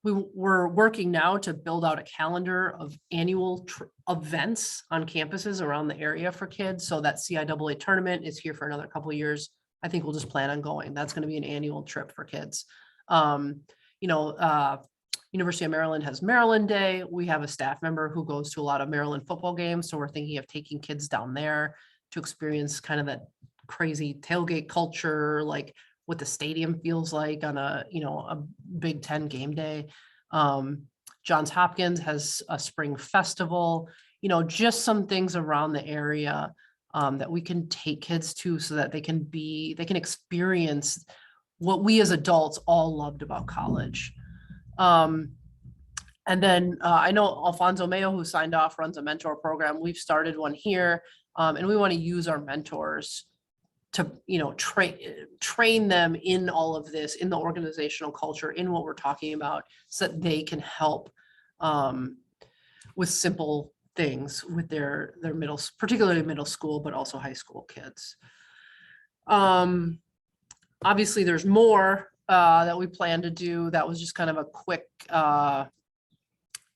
We're working now to build out a calendar of annual events on campuses around the area for kids. So that CIAA tournament is here for another couple of years. I think we'll just plan on going. That's going to be an annual trip for kids. University of Maryland has Maryland Day. We have a staff member who goes to a lot of Maryland football games. So we're thinking of taking kids down there to experience kind of that crazy tailgate culture, like what the stadium feels like on a Big Ten game day. Johns Hopkins has a spring festival, just some things around the area that we can take kids to so that they can experience what we as adults all loved about college. And then I know Alfonso Mayo, who signed off, runs a mentor program. We've started one here, and we want to use our mentors to, train them in all of this, in the organizational culture, in what we're talking about, so that they can help with simple things with their particularly middle school, but also high school kids. Obviously, there's more that we plan to do. That was just kind of a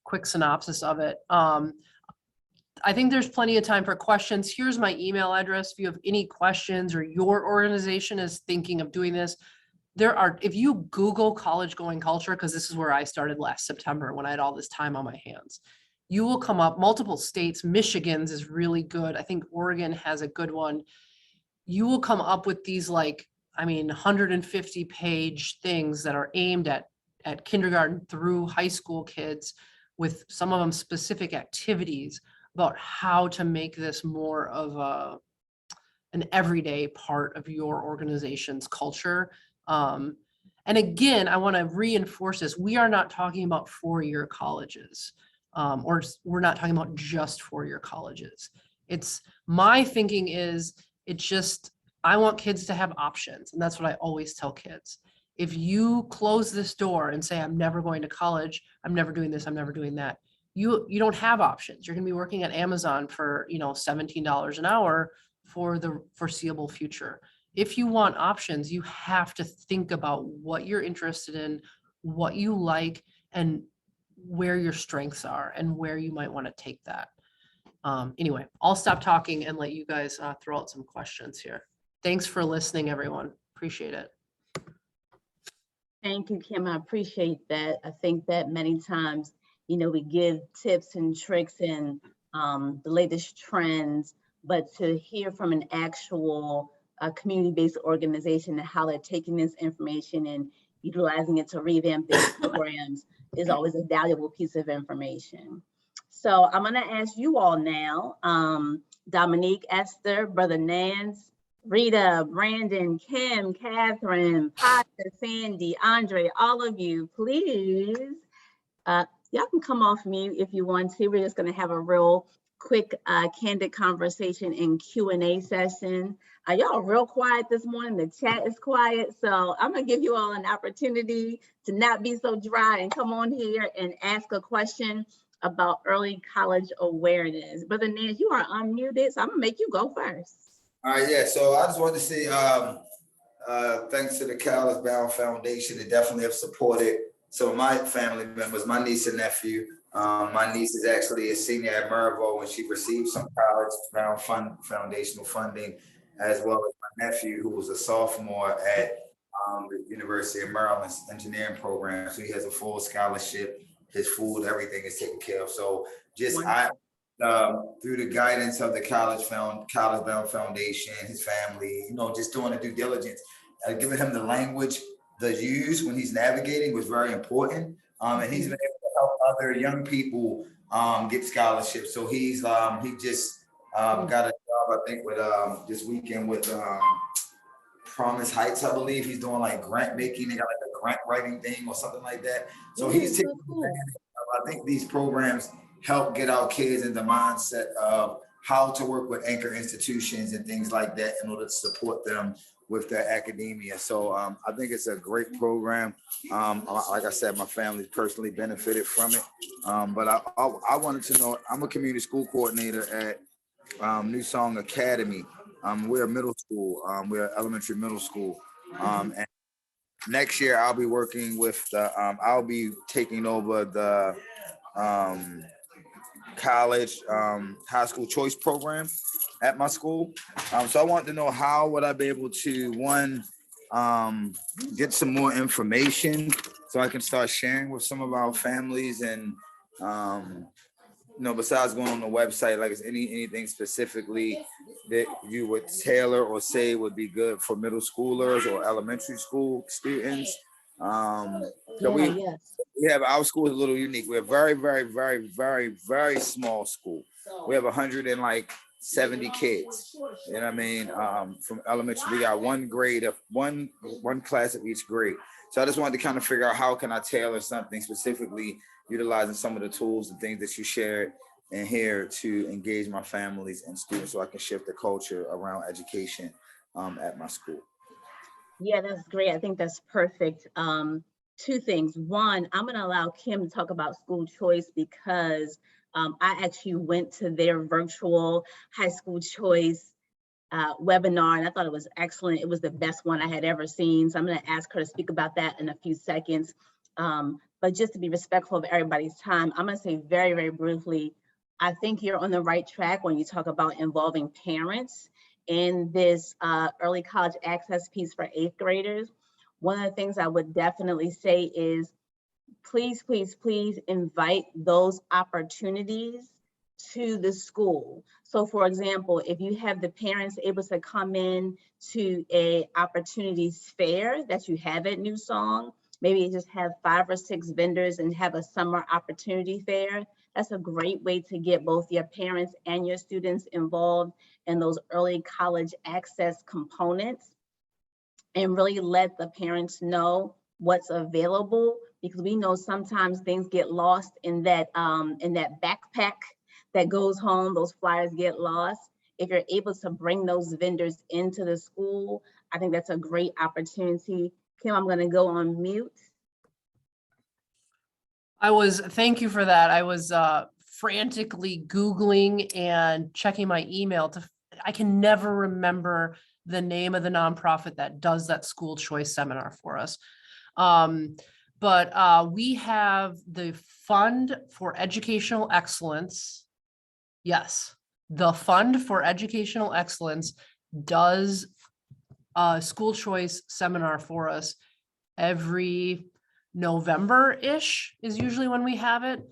quick synopsis of it. I think there's plenty of time for questions. Here's my email address. If you have any questions or your organization is thinking of doing this, if you Google college going culture, because this is where I started last September when I had all this time on my hands, you will come up multiple states. Michigan's is really good. I think Oregon has a good one. You will come up with these 150-page things that are aimed at kindergarten through high school kids, with some of them specific activities about how to make this more of an everyday part of your organization's culture. And again, I want to reinforce this. We are not talking about four-year colleges, or we're not talking about just four-year colleges. My thinking is, I want kids to have options. And that's what I always tell kids. If you close this door and say, I'm never going to college, I'm never doing this, I'm never doing that, you don't have options. You're going to be working at Amazon for, $17 an hour for the foreseeable future. If you want options, you have to think about what you're interested in, what you like, and where your strengths are and where you might want to take that. Anyway, I'll stop talking and let you guys throw out some questions here. Thanks for listening, everyone. Appreciate it. Thank you, Kim. I appreciate that. I think that many times, we give tips and tricks and the latest trends, but to hear from an actual community-based organization and how they're taking this information and utilizing it to revamp their programs is always a valuable piece of information. So I'm going to ask you all now, Dominique, Esther, Brother Nance, Rita, Brandon, Kim, Catherine, Pasha, Sandy, Andre, all of you, please Y'all can come off mute if you want to. We're just going to have a real quick, candid conversation and Q&A session. Y'all real quiet this morning. The chat is quiet. So I'm going to give you all an opportunity to not be so dry and come on here and ask a question about early college awareness. Brother Nance, you are unmuted, so I'm going to make you go first. All right, yeah. So I just wanted to say thanks to the CollegeBound Foundation. They definitely have supported some of my family members, my niece and nephew. My niece is actually a senior at Maryville when she received some CollegeBound foundational funding, as well as my nephew, who was a sophomore at the University of Maryland's engineering program. So he has a full scholarship. His food, everything is taken care of. So just through the guidance of the CollegeBound Foundation, his family, just doing the due diligence, giving him the language to use when he's navigating was very important. And he's been able to help other young people get scholarships. So he just got a job, I think, with this weekend with Promise Heights, I believe. He's doing like grant making. They got like a grant writing thing or something like that. So he's taking. I think these programs help get our kids in the mindset of how to work with anchor institutions and things like that in order to support them with their academia. So I think it's a great program. Like I said, my family personally benefited from it. But I wanted to know, I'm a community school coordinator at New Song Academy. We're a middle school. We're elementary middle school. And next year I'll be working with I'll be taking over the college high school choice program at my school. So I wanted to know, how would I be able to get some more information so I can start sharing with some of our families, and besides going on the website, like, is anything specifically that you would tailor or say would be good for middle schoolers or elementary school students? We have, our school is a little unique. We're a very, very, very, very, very small school. We have 170 kids. You know what I mean? From elementary, we got one grade of one class of each grade. So I just wanted to kind of figure out, how can I tailor something specifically utilizing some of the tools and things that you shared in here to engage my families and students, so I can shift the culture around education at my school. Yeah, that's great. I think that's perfect. Two things. One, I'm going to allow Kim to talk about school choice, because I actually went to their virtual high school choice webinar, and I thought it was excellent. It was the best one I had ever seen. So I'm going to ask her to speak about that in a few seconds. But just to be respectful of everybody's time, I'm going to say very, very briefly, I think you're on the right track when you talk about involving parents in this early college access piece for 8th graders. One of the things I would definitely say is, please, please, please invite those opportunities to the school. So for example, if you have the parents able to come in to a opportunities fair that you have at New Song, maybe just have 5 or 6 vendors and have a summer opportunity fair. That's a great way to get both your parents and your students involved in those early college access components, and really let the parents know what's available, because we know sometimes things get lost in that backpack that goes home. Those flyers get lost. If you're able to bring those vendors into the school, I think that's a great opportunity. Kim, I'm going to go on mute. Thank you for that. I was frantically Googling and checking my email I can never remember the name of the nonprofit that does that school choice seminar for us. But we have the Fund for Educational Excellence. Yes, the Fund for Educational Excellence does a school choice seminar for us every November-ish is usually when we have it.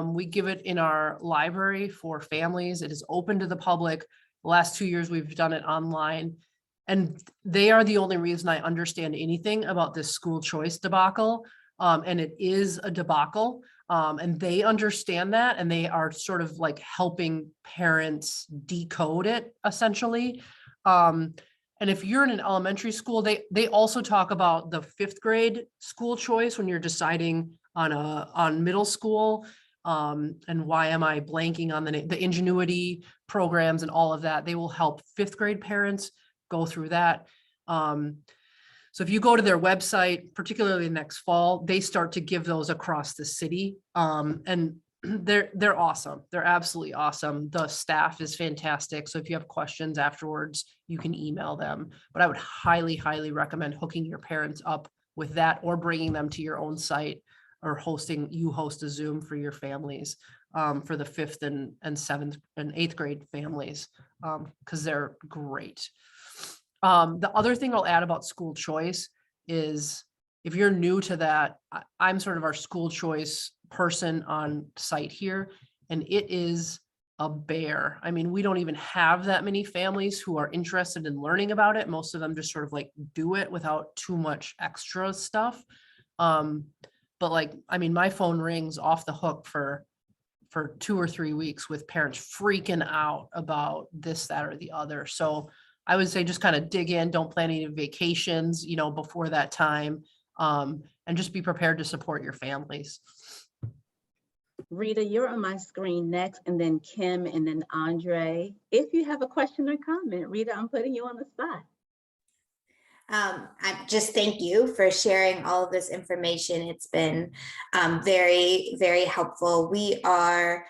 We give it in our library for families. It is open to the public. The last 2 years we've done it online, and they are the only reason I understand anything about this school choice debacle. And it is a debacle, and they understand that, and they are sort of like helping parents decode it essentially. And if you're in an elementary school, they also talk about the 5th grade school choice when you're deciding on middle school. And why am I blanking on the Ingenuity programs and all of that? They will help 5th grade parents go through that. So if you go to their website, particularly next fall, they start to give those across the city. And they're awesome. They're absolutely awesome. The staff is fantastic. So if you have questions afterwards, you can email them. But I would highly, highly recommend hooking your parents up with that, or bringing them to your own site, or host a Zoom for your families, for the 5th and 7th and 8th grade families, because they're great. The other thing I'll add about school choice is, if you're new to that, I'm sort of our school choice person on site here, and it is a bear. I mean, we don't even have that many families who are interested in learning about it. Most of them just sort of like do it without too much extra stuff. But like, I mean, my phone rings off the hook for 2 or 3 weeks with parents freaking out about this, that, or the other. So I would say just kind of dig in, don't plan any vacations, before that time, and just be prepared to support your families. Rita, you're on my screen next, and then Kim, and then Andre. If you have a question or comment, Rita, I'm putting you on the spot. I just thank you for sharing all of this information. It's been very, very helpful. We are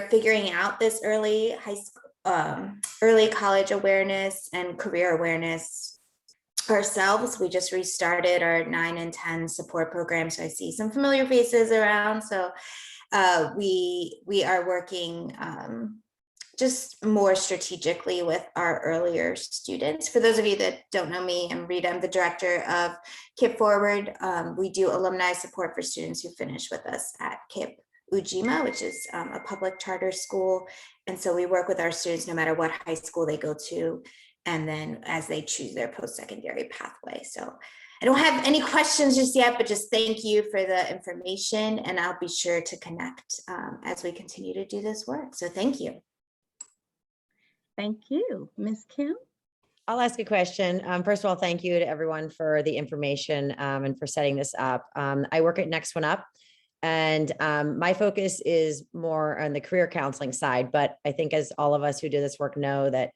figuring out this early college awareness and career awareness ourselves. We just restarted our 9 and 10 support program, so I see some familiar faces around. So we are working just more strategically with our earlier students. For those of you that don't know me, I'm Rita. I'm the director of KIPP Forward. We do alumni support for students who finish with us at KIPP Ujima, which is a public charter school. And so we work with our students no matter what high school they go to, and then as they choose their post-secondary pathway. So I don't have any questions just yet, but just thank you for the information, and I'll be sure to connect as we continue to do this work. So thank you. Thank you. Ms. Kim? I'll ask a question. First of all, thank you to everyone for the information and for setting this up. I work at Next One Up, and my focus is more on the career counseling side. But I think, as all of us who do this work know, that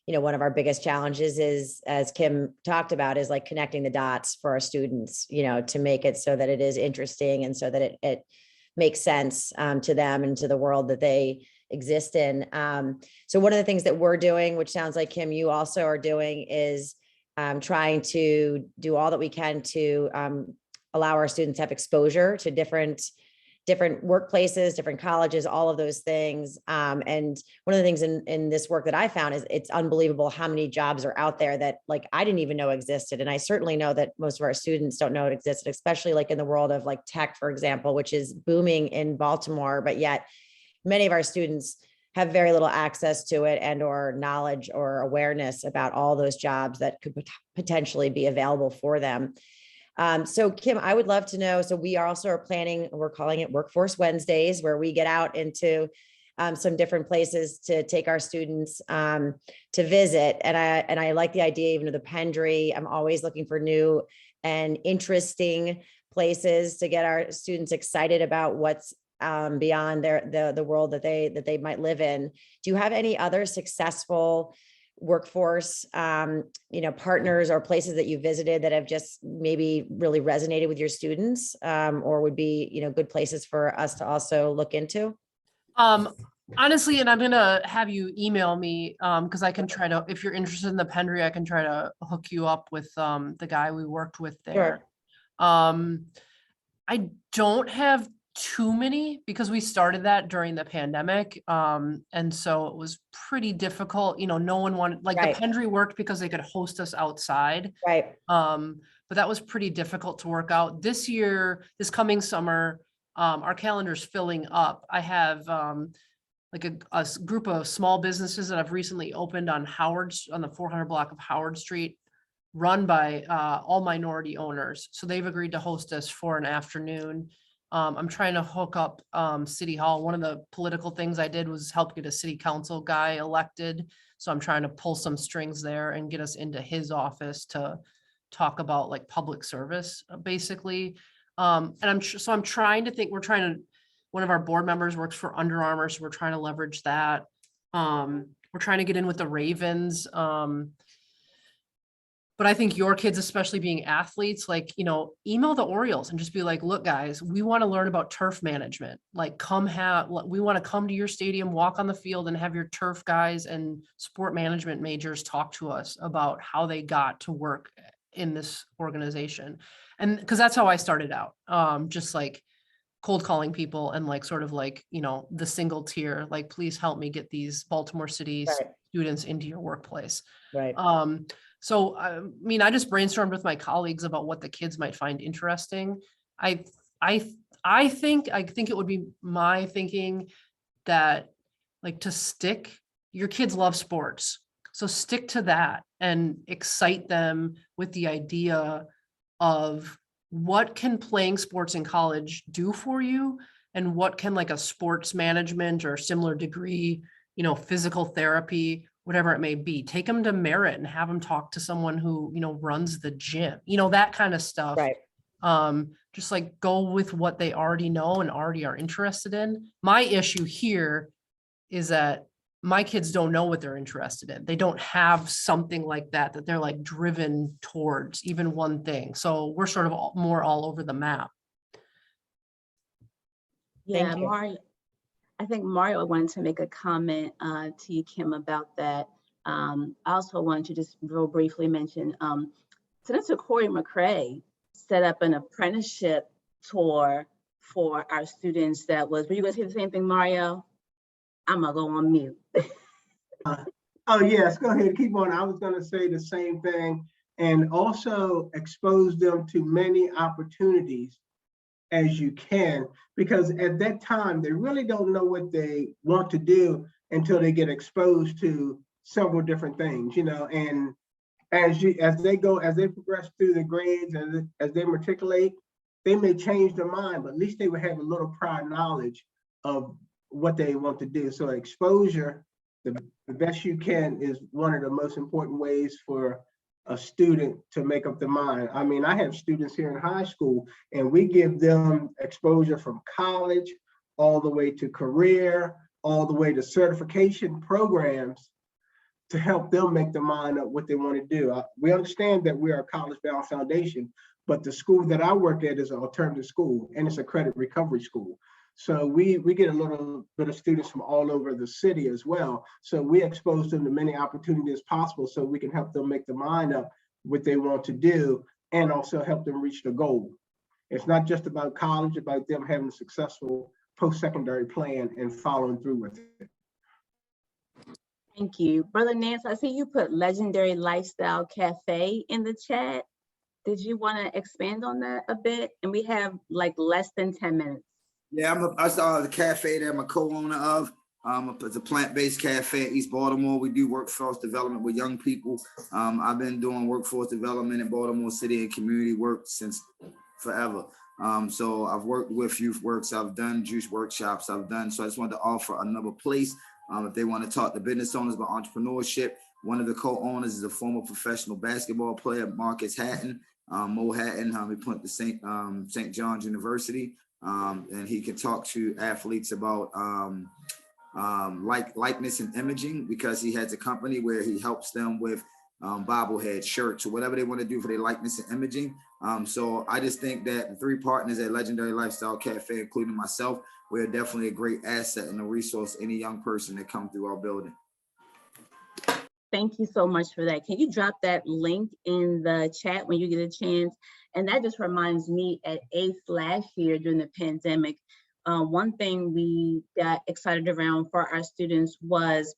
one of our biggest challenges is, as Kim talked about, is like connecting the dots for our students, to make it so that it is interesting and so that it makes sense to them and to the world that they exist in. So one of the things that we're doing, which sounds like, Kim, you also are doing, is trying to do all that we can to allow our students to have exposure to different workplaces, different colleges, all of those things. And one of the things in this work that I found is it's unbelievable how many jobs are out there that like I didn't even know existed. And I certainly know that most of our students don't know it existed, especially like in the world of like tech, for example, which is booming in Baltimore, but yet many of our students have very little access to it and or knowledge or awareness about all those jobs that could potentially be available for them. So Kim, I would love to know, so we also are planning, we're calling it Workforce Wednesdays, where we get out into some different places to take our students to visit. And I like the idea even of the Pendry. I'm always looking for new and interesting places to get our students excited about what's beyond the world that they might live in. Do you have any other successful workforce partners or places that you visited that have just maybe really resonated with your students, or would be good places for us to also look into? Honestly, and I'm gonna have you email me because I can try to, if you're interested in the Pendry, I can try to hook you up with the guy we worked with there. Sure. I don't have too many because we started that during the pandemic. And so it was pretty difficult. No one wanted, like, right. The Pendry worked because they could host us outside. Right. But that was pretty difficult to work out. This coming summer, our calendar's filling up. I have like a group of small businesses that I've recently opened on the 400 block of Howard Street, run by all minority owners. So they've agreed to host us for an afternoon. I'm trying to hook up City Hall. One of the political things I did was help get a city council guy elected. So I'm trying to pull some strings there and get us into his office to talk about like public service, basically. So I'm trying to think, one of our board members works for Under Armour, so we're trying to leverage that. We're trying to get in with the Ravens. But I think your kids, especially being athletes, like, email the Orioles and just be like, look, guys, we want to learn about turf management. Like, we want to come to your stadium, walk on the field, and have your turf guys and sport management majors talk to us about how they got to work in this organization. And because that's how I started out, just like cold calling people and like sort of like, the single tier, like, please help me get these Baltimore City Right. students into your workplace. Right. So, I mean, I just brainstormed with my colleagues about what the kids might find interesting. I think it would be my thinking that, like, your kids love sports. So stick to that and excite them with the idea of what can playing sports in college do for you, and what can like a sports management or similar degree, physical therapy, whatever it may be. Take them to Merit and have them talk to someone who, runs the gym, that kind of stuff. Right. Just like go with what they already know and already are interested in. My issue here is that my kids don't know what they're interested in. They don't have something like that they're like driven towards, even one thing. So we're sort of more all over the map. Yeah, Thank you. Mario, I think Mario wanted to make a comment to you, Kim, about that. I also wanted to just real briefly mention, Senator Corey McCray set up an apprenticeship tour for our students that were you going to say the same thing, Mario? I'm gonna go on mute. Oh, yes, go ahead, keep on. I was gonna say the same thing, and also expose them to many opportunities as you can, because at that time, they really don't know what they want to do until they get exposed to several different things, and as they progress through the grades, as they matriculate, they may change their mind, but at least they will have a little prior knowledge of what they want to do. So exposure, the best you can, is one of the most important ways for a student to make up their mind. I mean, I have students here in high school, and we give them exposure from college all the way to career, all the way to certification programs to help them make their mind up what they want to do. We understand that we are a CollegeBound Foundation, but the school that I work at is an alternative school, and it's a credit recovery school. So we get a little bit of students from all over the city as well. So we expose them to many opportunities as possible so we can help them make their mind up what they want to do, and also help them reach the goal. It's not just about college, about them having a successful post-secondary plan and following through with it. Thank you. Brother Nance, I see you put Legendary Lifestyle Cafe in the chat. Did you want to expand on that a bit? And we have like less than 10 minutes. Yeah, I saw the cafe that I'm a co-owner of. It's a plant-based cafe in East Baltimore. We do workforce development with young people. I've been doing workforce development in Baltimore City and community work since forever. So I've worked with youth works. I've done juice workshops. So I just wanted to offer another place. If they want to talk to business owners about entrepreneurship, one of the co-owners is a former professional basketball player, Marcus Hatton, Mo Hatton. He went to St. John's University. And he can talk to athletes about likeness and imaging, because he has a company where he helps them with bobblehead shirts or whatever they want to do for their likeness and imaging. So I just think that the three partners at Legendary Lifestyle Cafe, including myself, we're definitely a great asset and a resource to any young person that come through our building. Thank you so much for that. Can you drop that link in the chat when you get a chance? And that just reminds me, at ACE last year during the pandemic, one thing we got excited around for our students was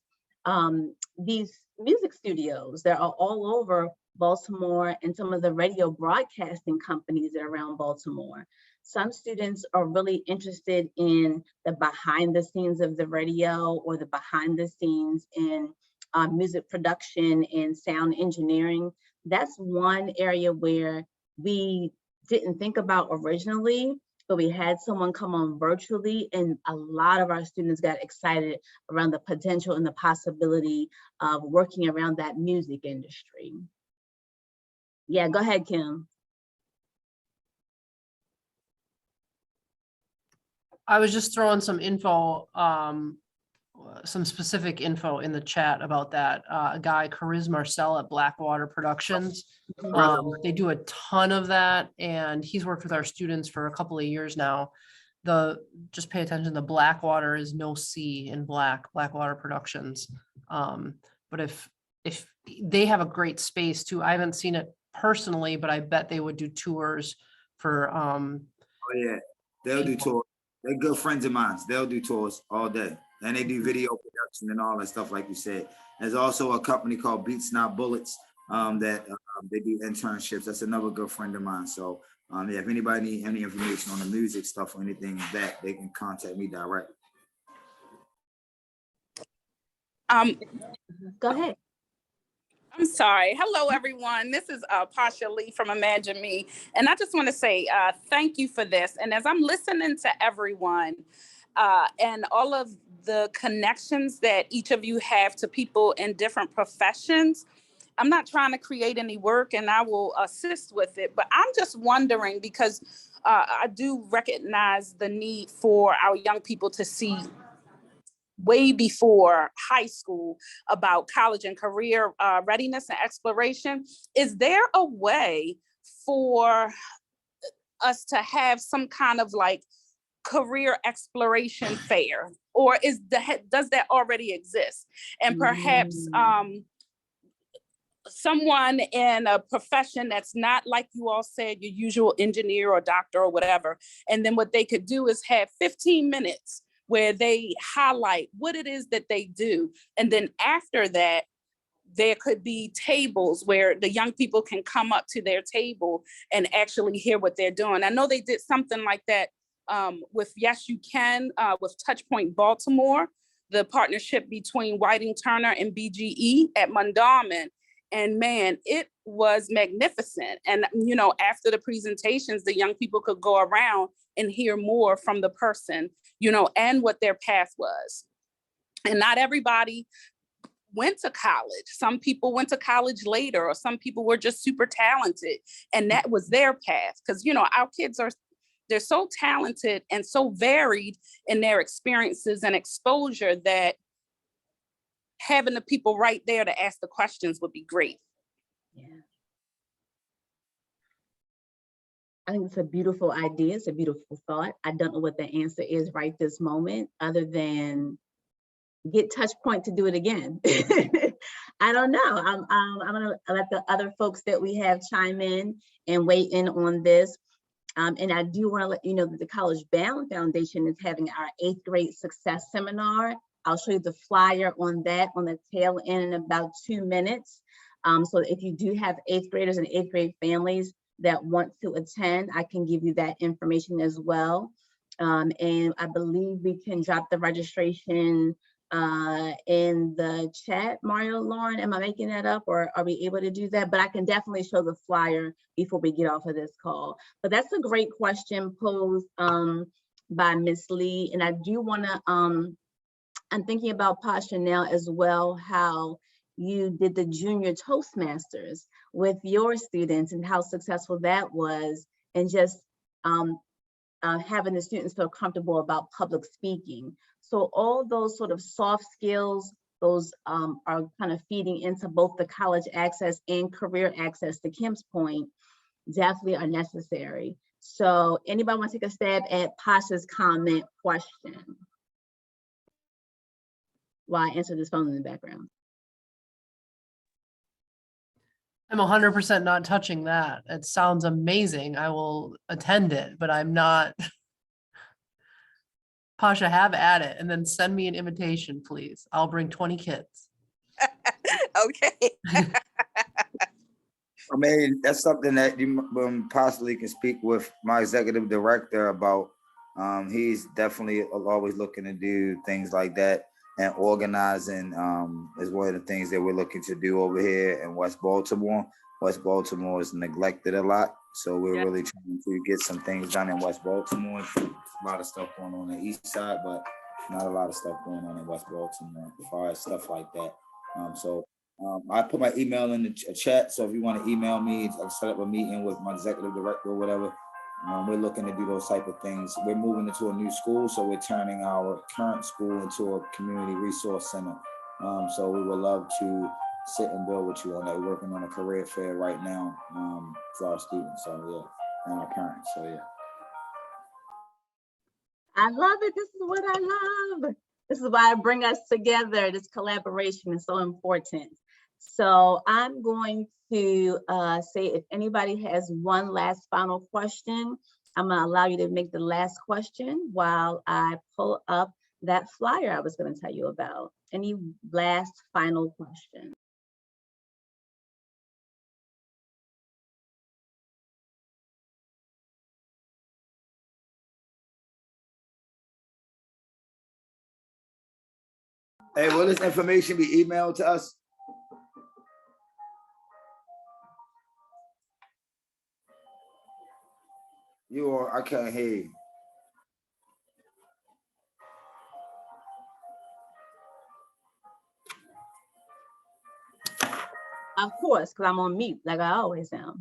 these music studios that are all over Baltimore, and some of the radio broadcasting companies that are around Baltimore. Some students are really interested in the behind the scenes of the radio, or the behind the scenes in music production and sound engineering. That's one area where we didn't think about originally, but we had someone come on virtually, and a lot of our students got excited around the potential and the possibility of working around that music industry. Yeah, go ahead, Kim. I was just throwing some info, some specific info in the chat about that. A guy, Cariz Marcel at Blackwater Productions. They do a ton of that, and he's worked with our students for a couple of years now. Just pay attention, the Blackwater is no C in Blackwater Productions. But if they have a great space too, I haven't seen it personally, but I bet they would do tours for Oh yeah, they'll do tours. They're good friends of mine. They'll do tours all day, and they do video production and all that stuff, like you said. There's also a company called Beats Not Bullets that they do internships. That's another good friend of mine. So yeah, if anybody need any information on the music stuff or anything like that, they can contact me directly. Go ahead. I'm sorry. Hello, everyone. This is Pasha Lee from Imagine Me. And I just want to say thank you for this. And as I'm listening to everyone and all of the connections that each of you have to people in different professions, I'm not trying to create any work, and I will assist with it. But I'm just wondering, because I do recognize the need for our young people to see way before high school about college and career readiness and exploration. Is there a way for us to have some kind of like career exploration fair, or does that already exist? And perhaps someone in a profession that's not, like you all said, your usual engineer or doctor or whatever, and then what they could do is have 15 minutes where they highlight what it is that they do. And then after that, there could be tables where the young people can come up to their table and actually hear what they're doing. I know they did something like that with Yes You Can, with Touchpoint Baltimore, the partnership between Whiting Turner and BGE at Mondawmin. And man, it was magnificent. And, you know, after the presentations, the young people could go around and hear more from the person, you know, and what their path was. And not everybody went to college. Some people went to college later, or some people were just super talented, and that was their path. Because, you know, our kids they're so talented and so varied in their experiences and exposure that having the people right there to ask the questions would be great. Yeah. I think it's a beautiful idea. It's a beautiful thought. I don't know what the answer is right this moment, other than get Touchpoint to do it again. I don't know. I'm gonna let the other folks that we have chime in and weigh in on this. And I do want to let you know that the CollegeBound Foundation is having our 8th grade success seminar. I'll show you the flyer on that on the tail end in about 2 minutes. So if you do have 8th graders and 8th grade families that want to attend, I can give you that information as well. And I believe we can drop the registration in the chat. Mario, Lauren, am I making that up, or are we able to do that? But I can definitely show the flyer before we get off of this call. But that's a great question posed by Ms. Lee. And I do want to, I'm thinking about Pasha now as well, how you did the junior Toastmasters with your students and how successful that was, and just having the students feel comfortable about public speaking. So all those sort of soft skills, those are kind of feeding into both the college access and career access, to Kim's point, definitely are necessary. So anybody want to take a stab at Pasha's comment question while I answer this phone in the background? I'm 100% not touching that. It sounds amazing. I will attend it, but I'm not. Pasha, have at it, and then send me an invitation, please. I'll bring 20 kids. Okay. I mean, that's something that you possibly can speak with my executive director about. He's definitely always looking to do things like that, and organizing is one of the things that we're looking to do over here in West Baltimore. West Baltimore is neglected a lot, so we're really trying to get some things done in West Baltimore. A lot of stuff going on the east side, but not a lot of stuff going on in West Baltimore as far as stuff like that. I put my email in the chat, so if you want to email me, I'll set up a meeting with my executive director or whatever. We're looking to do those type of things. We're moving into a new school, so we're turning our current school into a community resource center. So we would love to sit and build with you on that. We're working on a career fair right now for our students, so yeah, and our parents, so yeah. I love it. This is what I love. This is why I bring us together. This collaboration is so important. So I'm going to say if anybody has one last final question, I'm going to allow you to make the last question while I pull up that flyer I was going to tell you about. Any last final question? Hey, will this information be emailed to us? I can't hear you. Of course, because I'm on mute like I always am.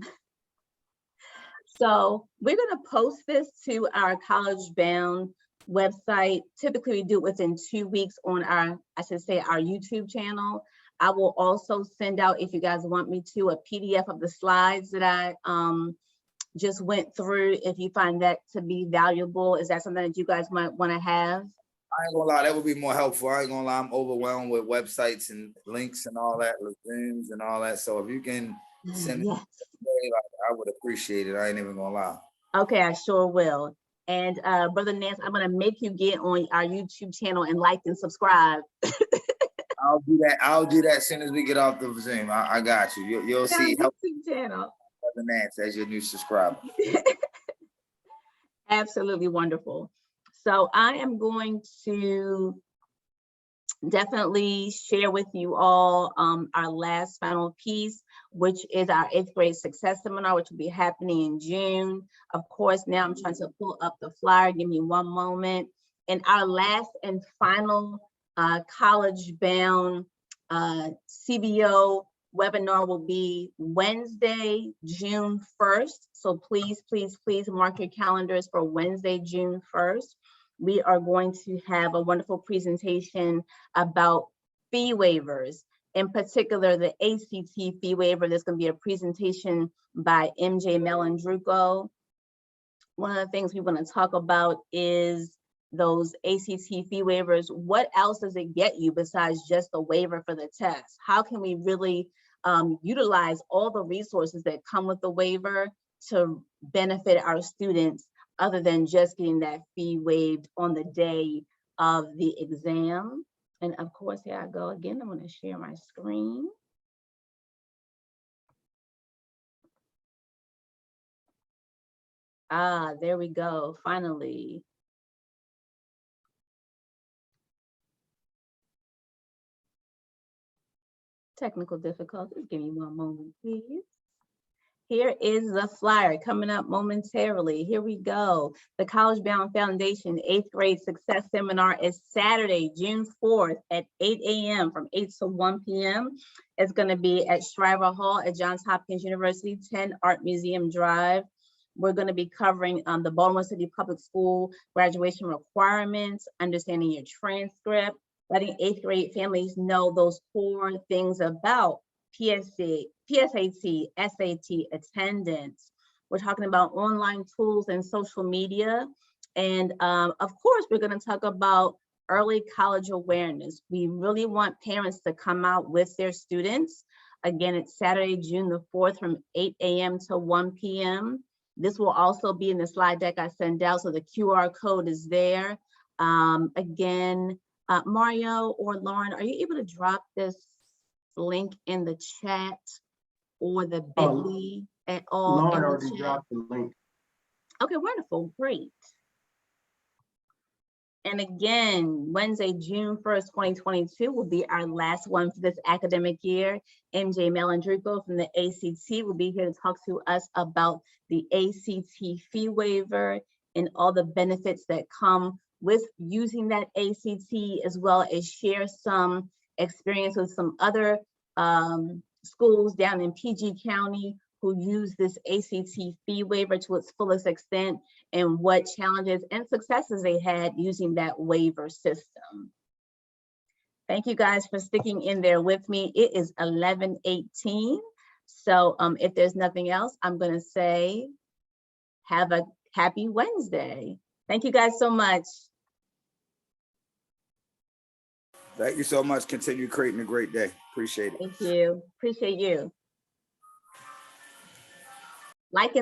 So we're going to post this to our CollegeBound website. Typically, we do it within 2 weeks on our YouTube channel. I will also send out, if you guys want me to, a PDF of the slides that I just went through. If you find that to be valuable, is that something that you guys might want to have? I ain't gonna lie, that would be more helpful. I ain't gonna lie, I'm overwhelmed with websites and links and all that, with Zooms and all that. So if you can send it, I would appreciate it. I ain't even gonna lie. Okay, I sure will. And Brother Nance, I'm gonna make you get on our YouTube channel and like and subscribe. I'll do that. I'll do that as soon as we get off the Zoom. I got you. You'll see YouTube channel. Brother Nance as your new subscriber. Absolutely wonderful. So I am going to definitely share with you all our last final piece, which is our 8th grade success seminar, which will be happening in June. Of course, now I'm trying to pull up the flyer. Give me one moment. And our last and final CollegeBound CBO webinar will be Wednesday, June 1st. So please, please, please mark your calendars for Wednesday, June 1st. We are going to have a wonderful presentation about fee waivers, in particular the ACT fee waiver. There's going to be a presentation by MJ Melendruco. One of the things we want to talk about is those ACT fee waivers. What else does it get you besides just a waiver for the test? How can we really utilize all the resources that come with the waiver to benefit our students, other than just getting that fee waived on the day of the exam? And of course, here I go again. I'm going to share my screen. There we go, finally. Technical difficulties, give me one moment, please. Here is the flyer coming up momentarily. Here we go. The CollegeBound Foundation 8th grade success seminar is Saturday, June 4th at 8 a.m. from 8 to 1 p.m. It's going to be at Shriver Hall at Johns Hopkins University, 10 Art Museum Drive. We're going to be covering the Baltimore City Public School graduation requirements, understanding your transcript, letting 8th grade families know those core things about PSAT, SAT, attendance. We're talking about online tools and social media. And of course, we're going to talk about early college awareness. We really want parents to come out with their students. Again, it's Saturday, June the 4th from 8 a.m. to 1 p.m. This will also be in the slide deck I sent out, so the QR code is there. Again, Mario or Lauren, are you able to drop this link in the chat or the bit.ly at all? Lauren already dropped the link. Okay, wonderful, great. And again, Wednesday, June 1st, 2022 will be our last one for this academic year. MJ Melendruco from the ACT will be here to talk to us about the ACT fee waiver and all the benefits that come with using that ACT, as well as share some experience with some other schools down in PG County who use this ACT fee waiver to its fullest extent and what challenges and successes they had using that waiver system. Thank you guys for sticking in there with me. It is 11:18. So if there's nothing else, I'm gonna say have a happy Wednesday. Thank you guys so much. Thank you so much. Continue creating a great day. Appreciate it. Thank you. Appreciate you. Like and